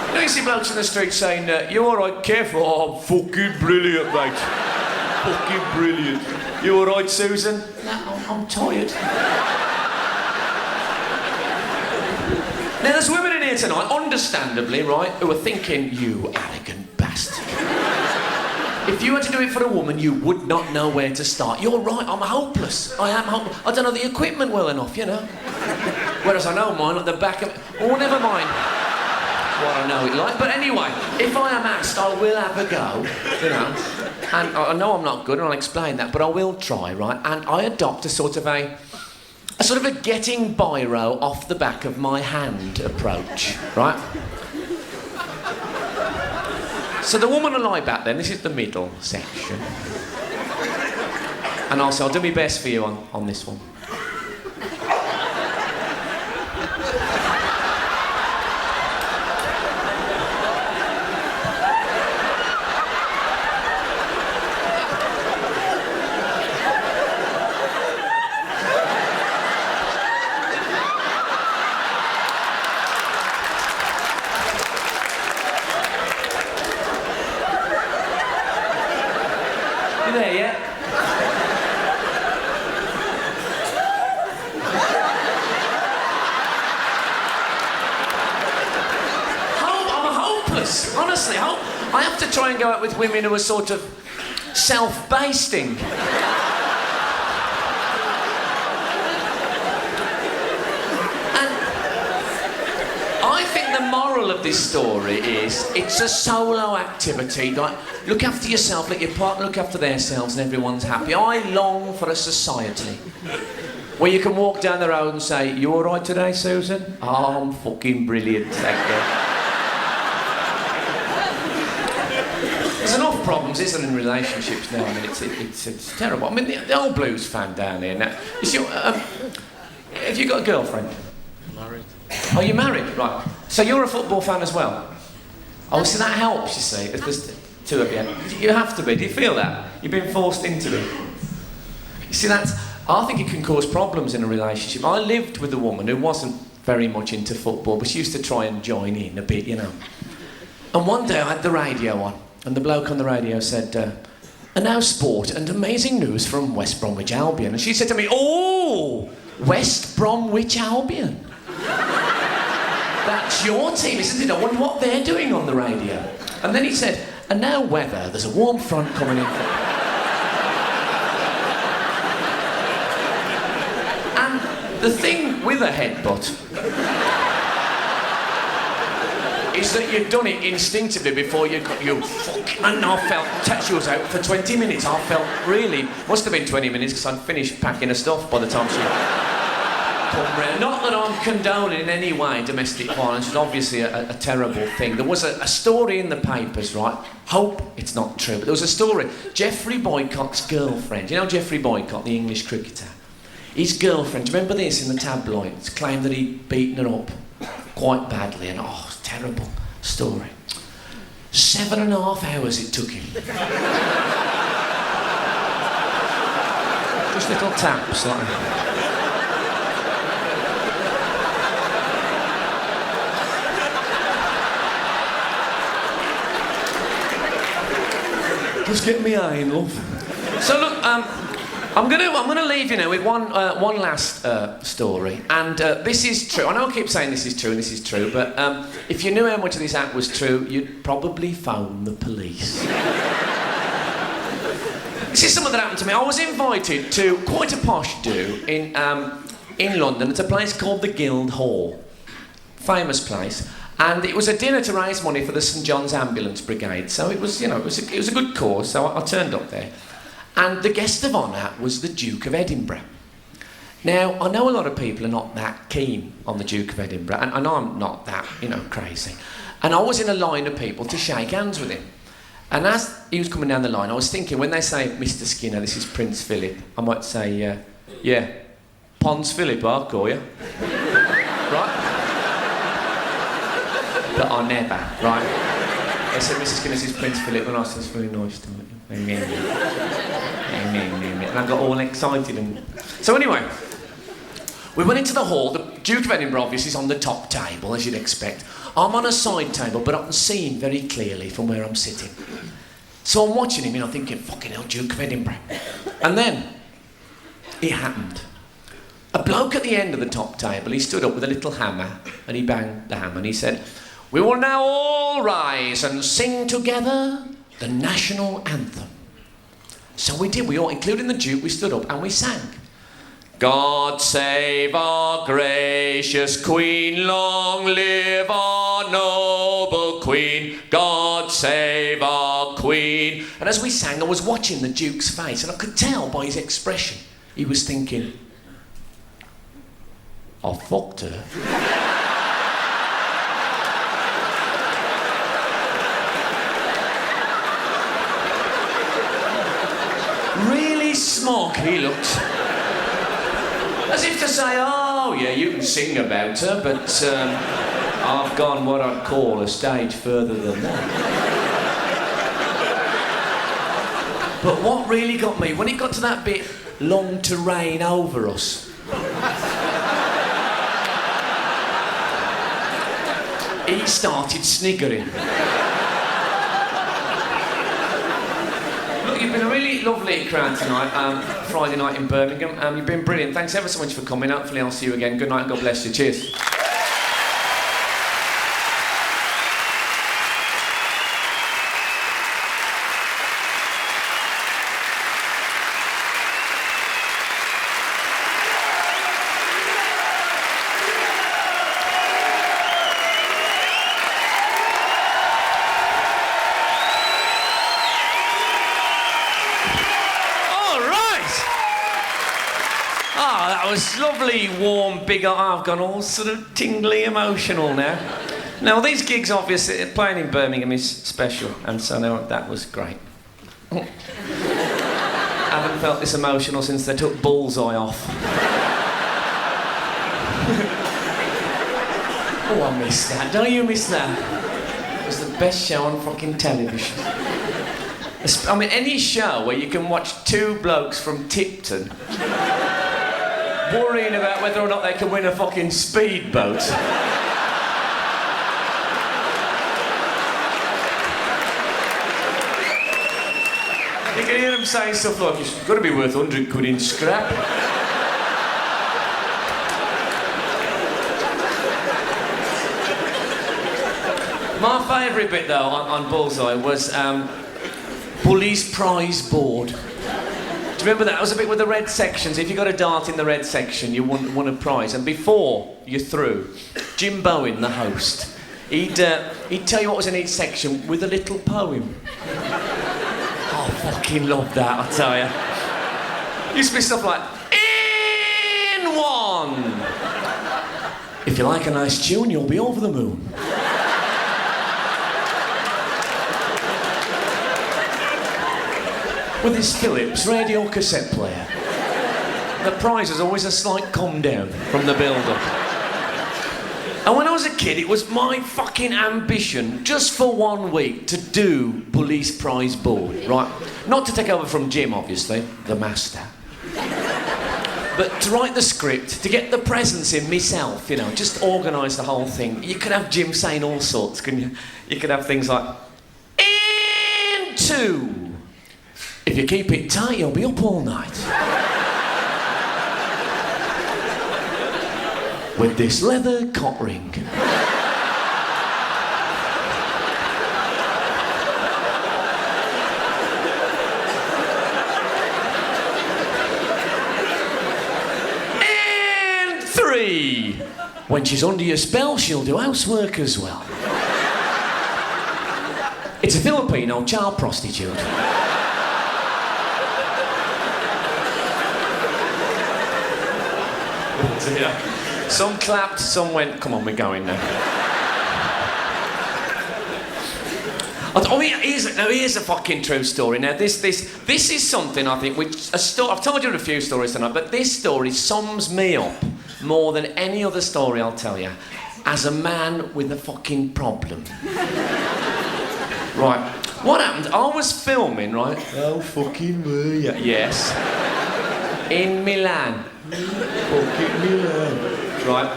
You know, you see blokes in the street saying, you alright, careful? Oh, I'm fucking brilliant, mate. Fucking brilliant. You alright, Susan? No, I'm tired. Now, there's women in here tonight, understandably, right, who are thinking, you arrogant bastard. If you had to do it for a woman, you would not know where to start. You're right, I'm hopeless. I am hopeless. I don't know the equipment well enough, you know. Whereas I know mine at the back of... Oh, never mind what I know it like. But anyway, if I am asked, I will have a go, you know. And I know I'm not good, and I'll explain that, but I will try, right? And I adopt a sort of a getting biro off the back of my hand approach, right? So the woman will lie back then, this is the middle section. And I'll say, I'll do my best for you on this one. You there yet? I'm hopeless, honestly. I have to try and go out with women who are sort of self-basting. I think the moral of this story is it's a solo activity. Like, look after yourself, let your partner look after themselves, and everyone's happy. I long for a society where you can walk down the road and say, you all right today, Susan? Oh, I'm fucking brilliant, thank you. There's enough problems, isn't there, in relationships now? I mean, it's terrible. I mean, the old blues fan down here now. You see, have you got a girlfriend? Married. Oh, you're married? Right. So you're a football fan as well? Oh, so that helps, you see, if there's two of you. You have to be. Do you feel that? You've been forced into it. You see, I think it can cause problems in a relationship. I lived with a woman who wasn't very much into football, but she used to try and join in a bit, you know. And one day I had the radio on, and the bloke on the radio said, and now sport and amazing news from West Bromwich Albion. And she said to me, oh, West Bromwich Albion. That's your team, isn't it? I wonder what they're doing on the radio. And then he said, and now weather, there's a warm front coming in. And the thing with a headbutt is that you've done it instinctively before you got your fucking... And I felt... She was out for 20 minutes. I felt really... Must have been 20 minutes because I'd finished packing her stuff by the time she... come round. Not that I'm condoning in any way domestic violence. It's obviously a terrible thing. There was a story in the papers, right? Hope it's not true, but there was a story. Geoffrey Boycott's girlfriend... You know Geoffrey Boycott, the English cricketer? His girlfriend, do you remember this in the tabloids? Claimed that he'd beaten her up quite badly, and terrible story. 7.5 hours it took him. Just little taps like that. Just get me in, love. So look, I'm gonna leave you now with one last story, and this is true. I know I keep saying this is true and this is true, but if you knew how much of this act was true, you'd probably phone the police. This is something that happened to me. I was invited to quite a posh do in London. It's a place called the Guildhall, famous place, and it was a dinner to raise money for the St John's Ambulance Brigade. So it was, you know, it was a good cause. So I turned up there. And the guest of honour was the Duke of Edinburgh. Now, I know a lot of people are not that keen on the Duke of Edinburgh, and I'm not that, you know, crazy. And I was in a line of people to shake hands with him. And as he was coming down the line, I was thinking, when they say, Mr Skinner, this is Prince Philip, I might say, yeah, Pons Philip, I'll call you. Right? But I never, right? They said, Mr Skinner, this is Prince Philip, and I said, it's very nice to meet you. And I got all excited. So anyway, we went into the hall. The Duke of Edinburgh obviously is on the top table, as you'd expect. I'm on a side table, but I can see him very clearly from where I'm sitting. So I'm watching him, you know, thinking, fucking hell, Duke of Edinburgh. And then, it happened. A bloke at the end of the top table, he stood up with a little hammer, and he banged the hammer, and he said, "We will now all rise and sing together the national anthem." So we did, we all, including the Duke, we stood up and we sang. God save our gracious Queen, long live our noble Queen, God save our Queen. And as we sang, I was watching the Duke's face, and I could tell by his expression, he was thinking, I fucked her. Really smug he looked. As if to say, oh yeah, you can sing about her, but I've gone what I'd call a stage further than that. But what really got me, when it got to that bit, long to reign over us, he started sniggering. You've been a really lovely crowd tonight, Friday night in Birmingham. You've been brilliant. Thanks ever so much for coming. Hopefully I'll see you again. Good night and God bless you. Cheers. That was lovely, warm, big... I've gone all sort of tingly emotional now. Now, these gigs, obviously, playing in Birmingham is special, and so now that was great. I haven't felt this emotional since they took Bullseye off. Oh, I miss that. Don't you miss that? It was the best show on fucking television. I mean, any show where you can watch two blokes from Tipton worrying about whether or not they can win a fucking speedboat. You can hear them saying stuff like, it's got to be worth 100 quid in scrap. My favourite bit, though, on Bullseye was Bully's Prize Board. Do you remember that? It was a bit with the red sections. If you got a dart in the red section, you won a prize. And before you're through, Jim Bowen, the host, He'd tell you what was in each section with a little poem. Oh, I fucking love that, I tell you. Used to be stuff like, in one. If you like a nice tune, you'll be over the moon. With his Philips radio cassette player. The prize is always a slight calm down from the build-up. And when I was a kid, it was my fucking ambition, just for 1 week, to do Police Prize Board, right? Not to take over from Jim, obviously, the master. But to write the script, to get the presents in myself, you know, just organise the whole thing. You could have Jim saying all sorts, couldn't you? You could have things like, in two. If you keep it tight, you'll be up all night. With this leather cock ring. And three. When she's under your spell, she'll do housework as well. It's a Filipino child prostitute. Yeah. Some clapped, some went, come on, we're going now. Here's a fucking true story. Now, this is something, I think, which... I've told you a few stories tonight, but this story sums me up more than any other story I'll tell you, as a man with a fucking problem. Right. What happened? I was filming, right? Oh, fucking were you? Yes. In Milan. Fucking Milan. Right,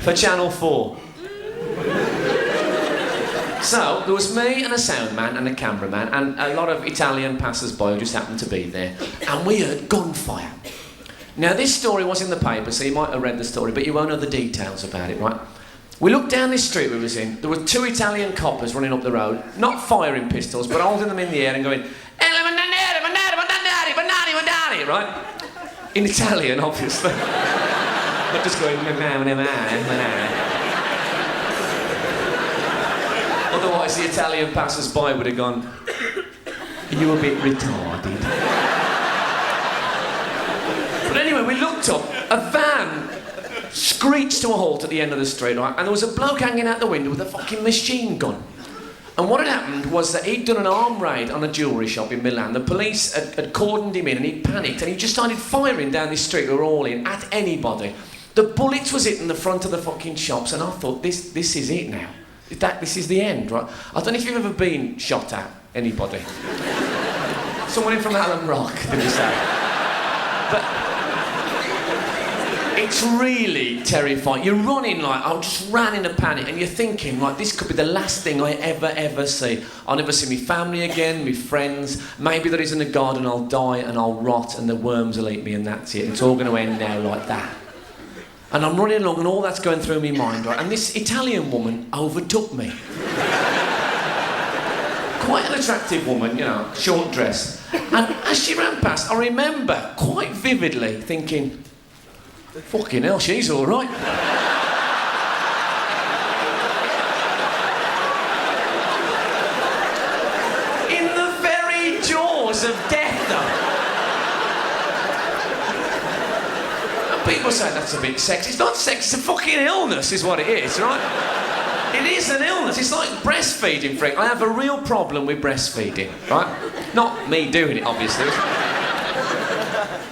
for Channel 4. So, there was me and a sound man and a cameraman and a lot of Italian passers-by who just happened to be there. And we heard gunfire. Now, this story was in the paper, so you might have read the story, but you won't know the details about it, right? We looked down this street we was in. There were 2 Italian coppers running up the road, not firing pistols, but holding them in the air and going, right? In Italian, obviously. Not just going, otherwise the Italian passers-by would have gone, are you a bit retarded? But anyway, we looked up, a van screeched to a halt at the end of the street, right? And there was a bloke hanging out the window with a fucking machine gun. And what had happened was that he'd done an arm raid on a jewellery shop in Milan. The police had cordoned him in and he'd panicked and he just started firing down this street we were all in, at anybody. The bullets was hitting the front of the fucking shops and I thought, this is it now. This is the end, right? I don't know if you've ever been shot at, anybody. Someone in from Allen Rock, did you say? But it's really terrifying. You're running like, I just ran in a panic and you're thinking, like, this could be the last thing I ever see. I'll never see my family again, my friends. Maybe there isn't a garden, I'll die and I'll rot and the worms will eat me and that's it. It's all going to end now like that. And I'm running along and all that's going through my mind, right? And this Italian woman overtook me. Quite an attractive woman, you know, short dress. And as she ran past, I remember quite vividly thinking, fucking hell, she's all right. In the very jaws of death, though. And people say that's a bit sexy. It's not sex, it's a fucking illness, is what it is, right? It is an illness. It's like breastfeeding, Frank. I have a real problem with breastfeeding, right? Not me doing it, obviously.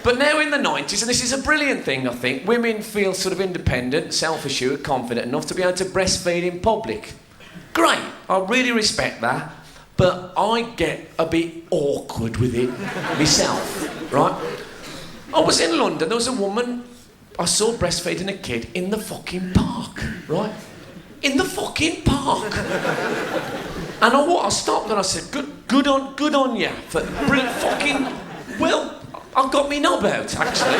But now in the 90s, and this is a brilliant thing, I think, women feel sort of independent, self-assured, confident enough to be able to breastfeed in public. Great, I really respect that, but I get a bit awkward with it myself, right? I was in London, there was a woman I saw breastfeeding a kid in the fucking park, right? In the fucking park. And I stopped and I said, good on you for fucking, well, I've got me knob out, actually.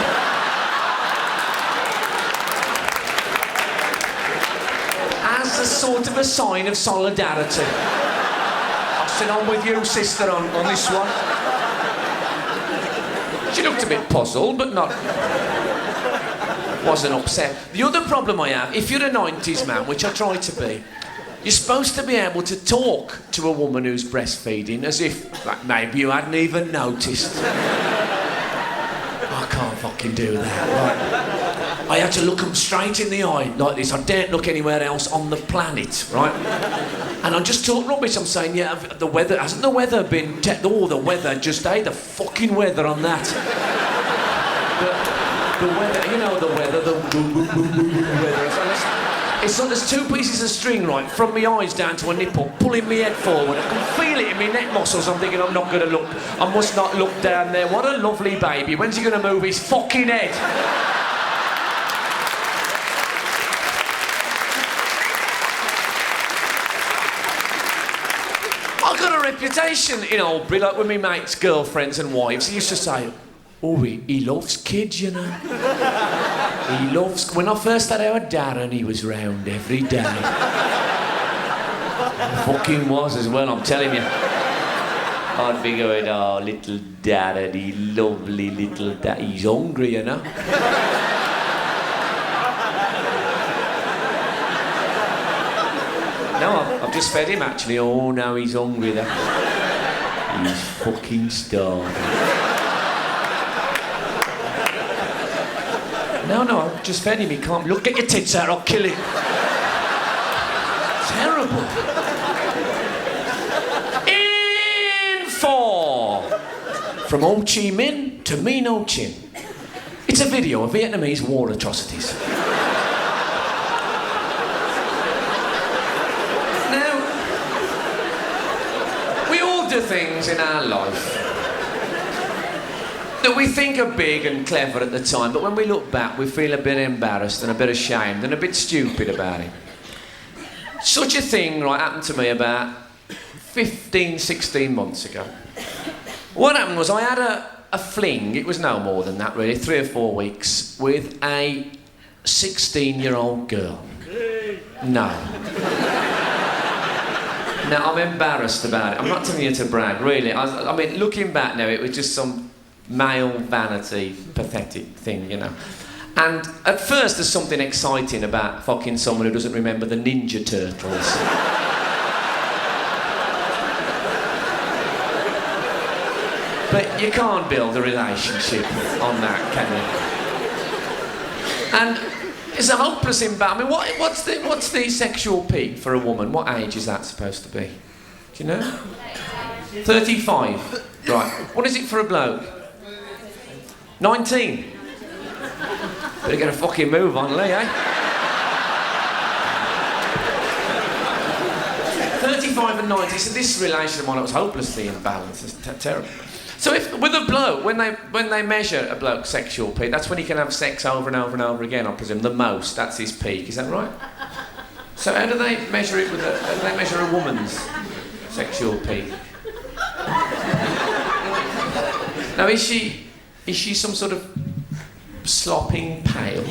As a sort of a sign of solidarity. I said, I'm with you, sister, on this one. She looked a bit puzzled, but not wasn't upset. The other problem I have, if you're a 90s man, which I try to be, you're supposed to be able to talk to a woman who's breastfeeding as if, like, maybe you hadn't even noticed. I can't fucking do that, right? I had to look them straight in the eye like this. I daren't look anywhere else on the planet, right? And I just talk rubbish. I'm saying, yeah, the weather, hasn't the weather been... the weather, just, the fucking weather on that. The weather, you know the weather, the weather. It's like there's two pieces of string, right, from my eyes down to a nipple, pulling my head forward. I can feel it in my neck muscles. I'm thinking, I'm not going to look. I must not look down there. What a lovely baby. When's he going to move his fucking head? I got a reputation in Albury, like with my mates' girlfriends and wives. He used to say, oh, he loves kids, you know. He loves... When I first had our Darren, he was round every day. Fucking was as well, I'm telling you. I'd be going, oh, little Darren, he lovely little Darren. He's hungry, you know. No, I've just fed him, actually. Oh, now he's hungry, though. He's fucking starving. No, I've just fed him. He can't... Look, get your tits out, I'll kill him. Terrible. In 4. From Ho Chi Minh to Minh Ho Chin. It's a video of Vietnamese war atrocities. Now, we all do things in our life that we think are big and clever at the time, but when we look back, we feel a bit embarrassed and a bit ashamed and a bit stupid about it. Such a thing, right, happened to me about 15, 16 months ago. What happened was I had a fling, it was no more than that really, 3 or 4 weeks, with a 16-year-old girl. No. Now, I'm embarrassed about it. I'm not telling you to brag, really. I mean, looking back now, it was just some male vanity, pathetic thing, you know. And at first there's something exciting about fucking someone who doesn't remember the Ninja Turtles. But you can't build a relationship on that, can you? And it's a hopeless imbalance. I mean, what's the sexual peak for a woman? What age is that supposed to be? Do you know? 35. Right. What is it for a bloke? 19. Better get a fucking move on, Lee, eh? 35 and 90. So this relation of mine was hopelessly imbalanced. It's terrible. So if with a bloke, when they measure a bloke's sexual peak, that's when he can have sex over and over and over again, I presume. The most, that's his peak. Is that right? So how do they measure it how do they measure a woman's sexual peak? Now, is she some sort of slopping pail?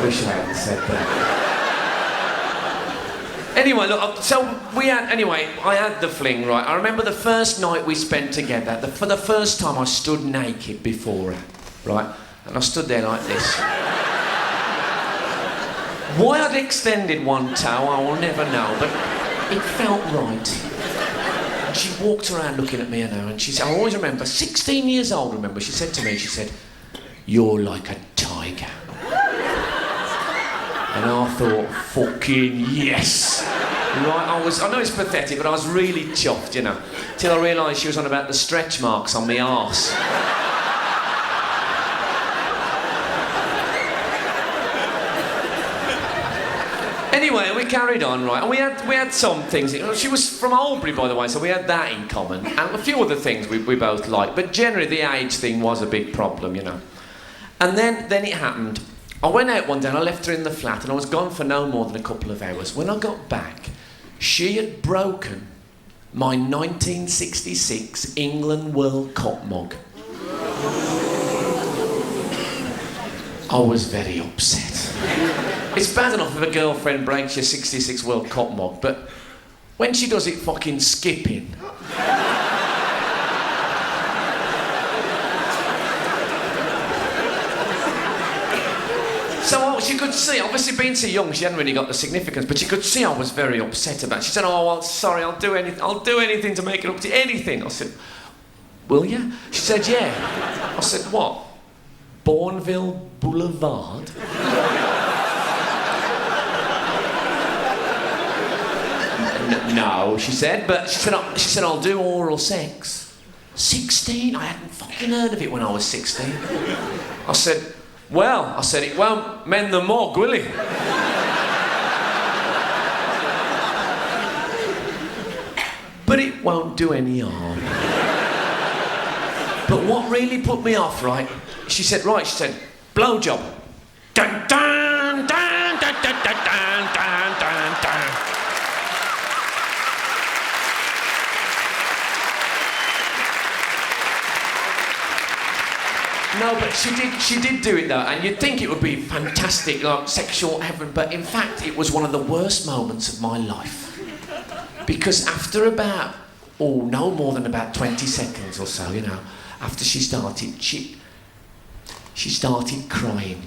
Wish I hadn't said that. Anyway, look, so I had the fling, right? I remember the first night we spent together, for the first time I stood naked before her, right? And I stood there like this. Why I'd extended one toe, I will never know, but it felt right. And she walked around looking at me, and she said, I always remember, 16 years old, she said to me, she said, "You're like a tiger." And I thought, fucking yes. Right, I know it's pathetic, but I was really chuffed, you know, till I realised she was on about the stretch marks on my arse. Anyway, we carried on, right, and we had some things. She was from Albury, by the way, so we had that in common, and a few other things we both liked, but generally the age thing was a big problem, you know. And then it happened. I went out one day and I left her in the flat and I was gone for no more than a couple of hours. When I got back, she had broken my 1966 England World Cup mug. I was very upset. It's bad enough if a girlfriend breaks your 66 World Cup mug, but when she does it fucking skipping... So she could see, obviously being too young, she hadn't really got the significance, but she could see I was very upset about it. She said, oh, well, sorry, I'll do anything to make it up to you, anything. I said, will you? She said, yeah. I said, what? Bourneville Boulevard? No, she said, but she said, I'll do oral sex. 16? I hadn't fucking heard of it when I was 16. I said, it won't mend the mug, will it? But it won't do any harm. But what really put me off, right? She said, blowjob. Dun, dun, dun, dun, dun, dun, dun, dun, dun, dun. No, but she did do it though, and you'd think it would be fantastic, like sexual heaven, but in fact it was one of the worst moments of my life. Because after about, no more than about 20 seconds or so, you know, after she started, she started crying.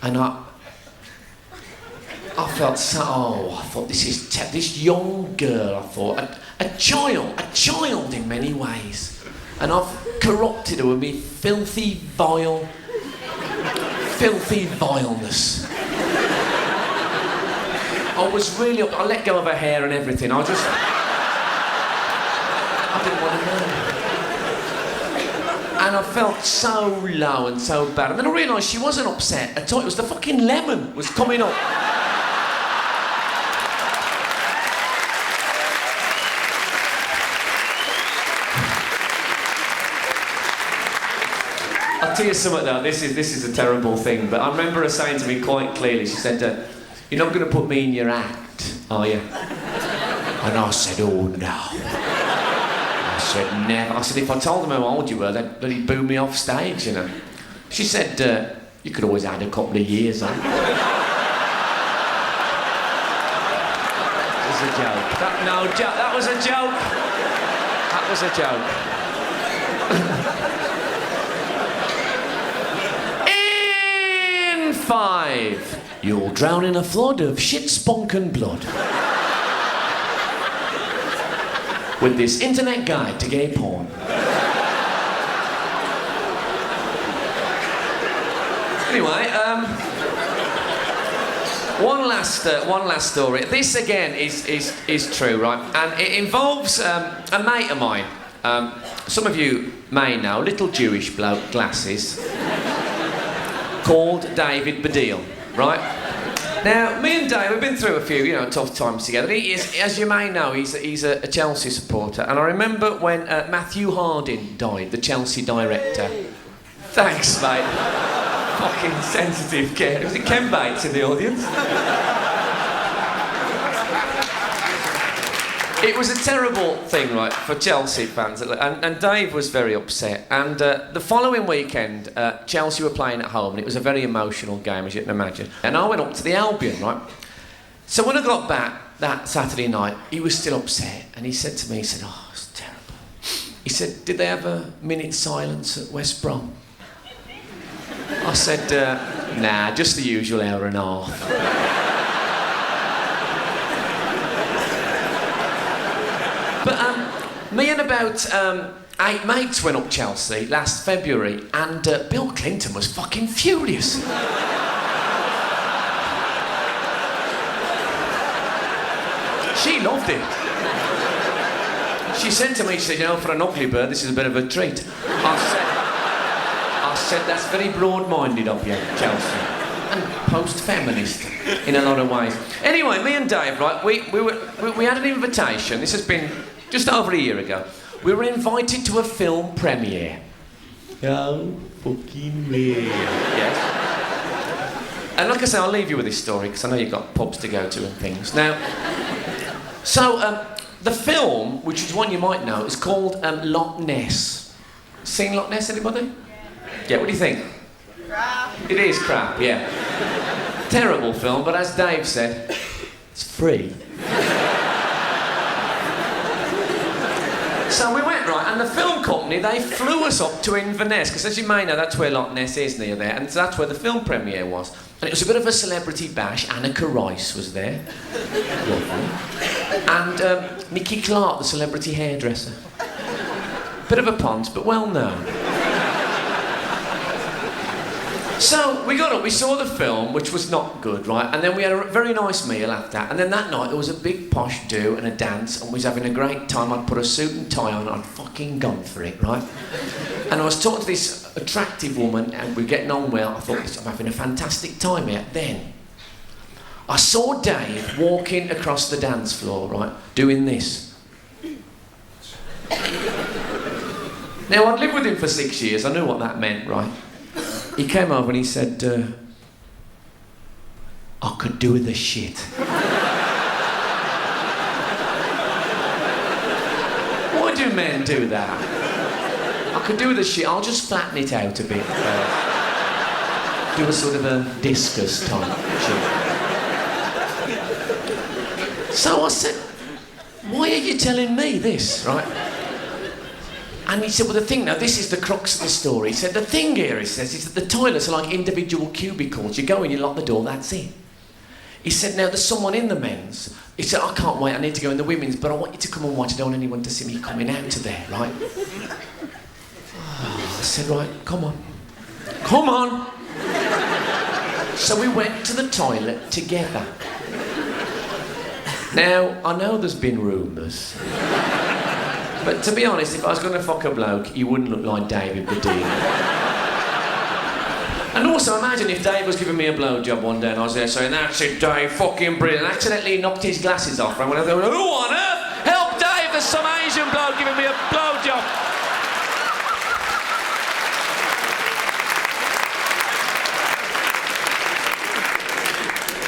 And I felt so, I thought this young girl, I thought, a child in many ways. And I've corrupted her with me filthy vileness. I let go of her hair and everything. I didn't want to know. And I felt so low and so bad. And then I realised she wasn't upset at all. It was the fucking lemon was coming up. I'll tell you something though, this is a terrible thing, but I remember her saying to me quite clearly, she said, you're not going to put me in your act, are you? And I said, oh no. I said, never. I said, if I told them how old you were, they'd boo me off stage, you know. She said, you could always add a couple of years on. It was a joke. That was a joke. That was a joke. In 5, you'll drown in a flood of shit, spunk and blood. With this internet guide to gay porn. Anyway, one last story. This again is true, right? And it involves a mate of mine. Some of you may know, little Jewish bloke, glasses, called David Baddiel, right? Now, me and Dave, we've been through a few, tough times together. He is, as you may know, he's a Chelsea supporter. And I remember when Matthew Harding died, the Chelsea director. Thanks, mate. Fucking sensitive kid. Was it Ken Bates in the audience? It was a terrible thing, right, for Chelsea fans. And Dave was very upset. And the following weekend, Chelsea were playing at home, and it was a very emotional game, as you can imagine. And I went up to the Albion, right? So when I got back that Saturday night, he was still upset. And he said to me, it's terrible. He said, did they have a minute's silence at West Brom? I said, nah, just the usual hour and a half. But me and about 8 mates went up Chelsea last February, and Bill Clinton was fucking furious. She loved it. She said to me, she said, for an ugly bird, this is a bit of a treat. I said, that's very broad-minded of you, Chelsea. And post-feminist in a lot of ways. Anyway, me and Dave, right, we had an invitation. This has been just over a year ago. We were invited to a film premiere. Oh, fucking weird. Yes. And like I say, I'll leave you with this story, because I know you've got pubs to go to and things. Now, so the film, which is one you might know, is called Loch Ness. Seen Loch Ness, anybody? Yeah, what do you think? Crap. It is crap, yeah. Terrible film, but as Dave said, it's free. So we went, right, and the film company, they flew us up to Inverness, because as you may know, that's where Loch Ness is near there, and so that's where the film premiere was. And it was a bit of a celebrity bash. Annika Rice was there. Lovely. And Nicky Clark, the celebrity hairdresser. Bit of a ponce, but well known. So we got up, we saw the film, which was not good, right? And then we had a very nice meal after that. And then that night there was a big posh do and a dance, and we was having a great time. I'd put a suit and tie on, I'd fucking gone for it, right? And I was talking to this attractive woman, and we were getting on well. I thought, I'm having a fantastic time here. Then I saw Dave walking across the dance floor, right, doing this. Now, I'd lived with him for 6 years. I knew what that meant, right? He came over and he said, I could do with the shit. Why do men do that? I could do with the shit. I'll just flatten it out a bit. Do a sort of a discus type shit. So I said, why are you telling me this, right? And he said, well, the thing, now, this is the crux of the story. He said, the thing here, he says, is that the toilets are like individual cubicles. You go in, you lock the door, that's it. He said, now, there's someone in the men's. He said, I can't wait, I need to go in the women's, but I want you to come and watch. I don't want anyone to see me coming out of there, right? I said, right, come on. Come on! So we went to the toilet together. Now, I know there's been rumours. But to be honest, if I was going to fuck a bloke, he wouldn't look like David the Dean. And also, imagine if Dave was giving me a blowjob one day and I was there saying, that's it, Dave, fucking brilliant. And accidentally knocked his glasses off. And I went, who on earth? Help Dave, there's some Asian bloke giving me a blowjob.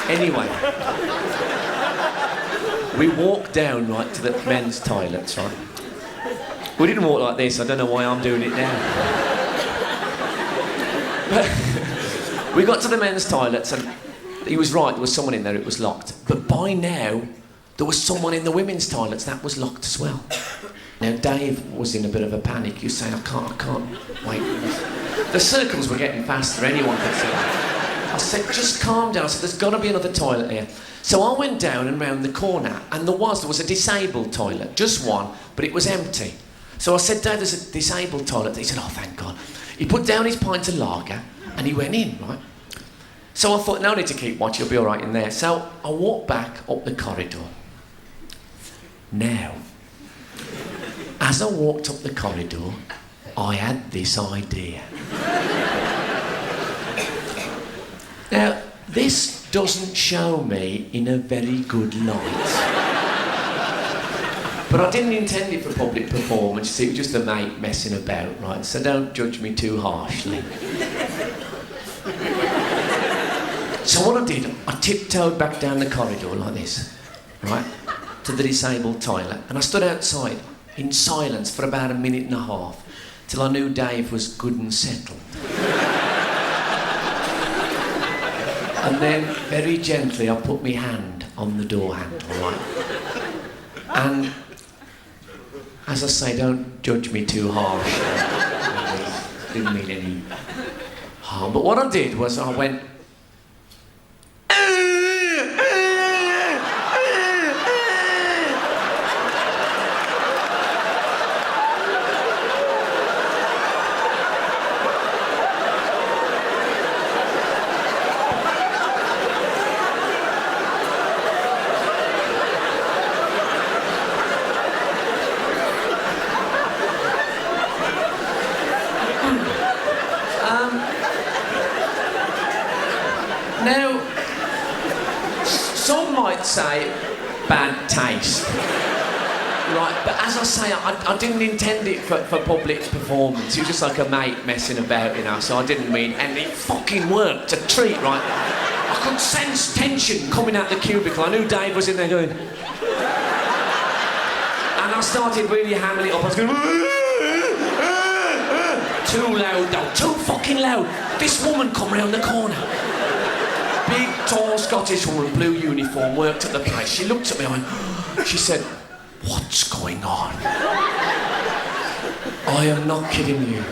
Anyway, we walked down, right, to the men's toilets, right? We didn't walk like this, I don't know why I'm doing it now. But we got to the men's toilets and he was right, there was someone in there, it was locked. But by now, there was someone in the women's toilets, that was locked as well. Now Dave was in a bit of a panic, he was saying, I can't, wait. The circles were getting faster, anyone could see that. I said, just calm down, I said, there's got to be another toilet here. So I went down and round the corner, and there was a disabled toilet, just one, but it was empty. So I said, Dad, there's a disabled toilet. He said, oh, thank God. He put down his pint of lager, and he went in, right? So I thought, no need to keep watch, you'll be all right in there. So I walked back up the corridor. Now, as I walked up the corridor, I had this idea. Now, this doesn't show me in a very good light. But I didn't intend it for public performance, it was just a mate messing about, right? So don't judge me too harshly. So what I did, I tiptoed back down the corridor like this, right? To the disabled toilet. And I stood outside in silence for about a minute and a half, till I knew Dave was good and settled. And then, very gently, I put my hand on the door handle, right? And, as I say, don't judge me too harsh. Didn't mean any harm. But what I did was I went... Now, some might say bad taste, right? But as I say, I didn't intend it for public performance. It was just like a mate messing about, you know, so I didn't mean, and it fucking worked, a treat, right? I could sense tension coming out the cubicle. I knew Dave was in there going... And I started really hammering it up. I was going... Too loud, though, too fucking loud. This woman come round the corner. Big, tall Scottish woman, blue uniform, worked at the place. She looked at me and she said, what's going on? I am not kidding you.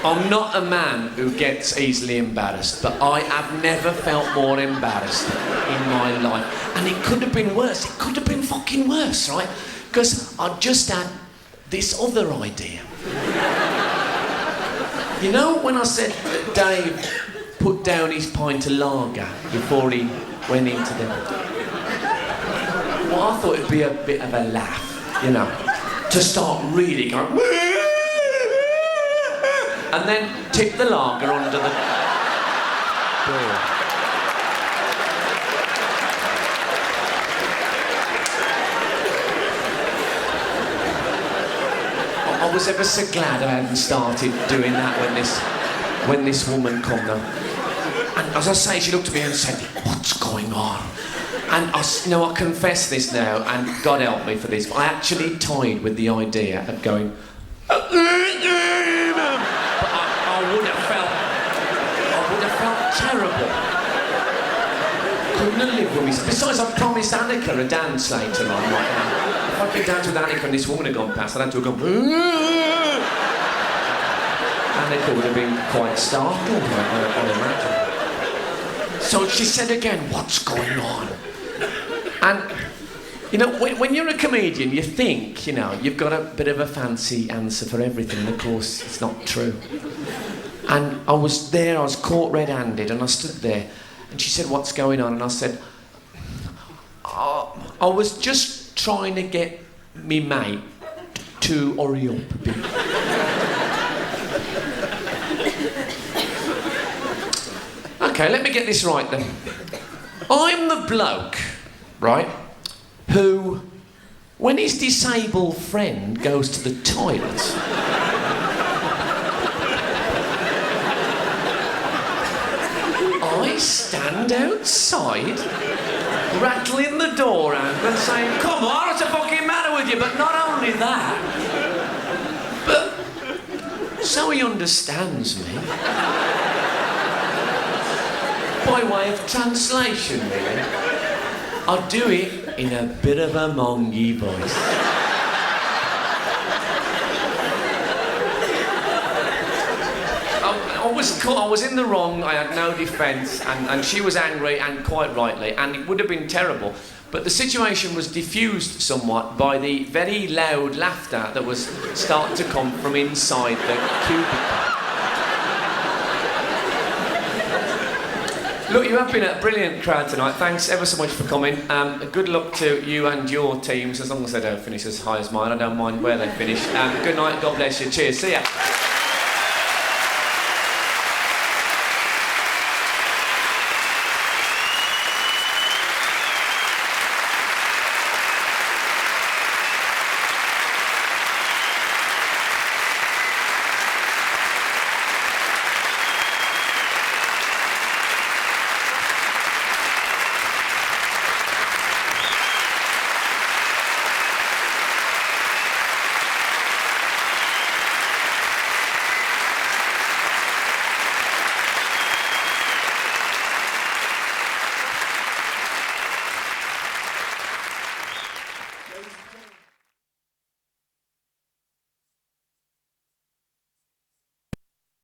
I'm not a man who gets easily embarrassed, but I have never felt more embarrassed in my life. And it could have been worse. It could have been fucking worse, right? Because I just had this other idea. You know when I said that Dave put down his pint of lager before he went into the... Well, I thought it'd be a bit of a laugh, you know, to start really going... And then tip the lager under the door. I was ever so glad I hadn't started doing that when this woman come though. And as I say, she looked at me and said, "What's going on?" And I confess this now, and God help me for this, but I actually toyed with the idea of going... I would have felt terrible. Couldn't have lived with me. Besides, I've promised Annika a dance later on right now. If I could dance with Annika and this woman had gone past, I'd have to have gone... Annika would have been quite startled, I'd imagine. So she said again, "What's going on?" And, you know, when you're a comedian, you think, you know, you've got a bit of a fancy answer for everything, and of course, it's not true. And I was there, I was caught red-handed, and I stood there, and she said, "What's going on?" And I said, I was just trying to get me mate to hurry up a bit. Okay, let me get this right then. I'm the bloke, right, who, when his disabled friend goes to the toilet, I stand outside, rattling the door out and saying, "Come on, what's the fucking matter with you?" But not only that, but so he understands me. By way of translation, really. I do it in a bit of a mongy voice. I was in the wrong, I had no defence, and she was angry, and quite rightly, and it would have been terrible. But the situation was diffused somewhat by the very loud laughter that was starting to come from inside the cubicle. Look, you have been a brilliant crowd tonight. Thanks ever so much for coming. Good luck to you and your teams, as long as they don't finish as high as mine. I don't mind where they finish. Good night, God bless you. Cheers, see ya.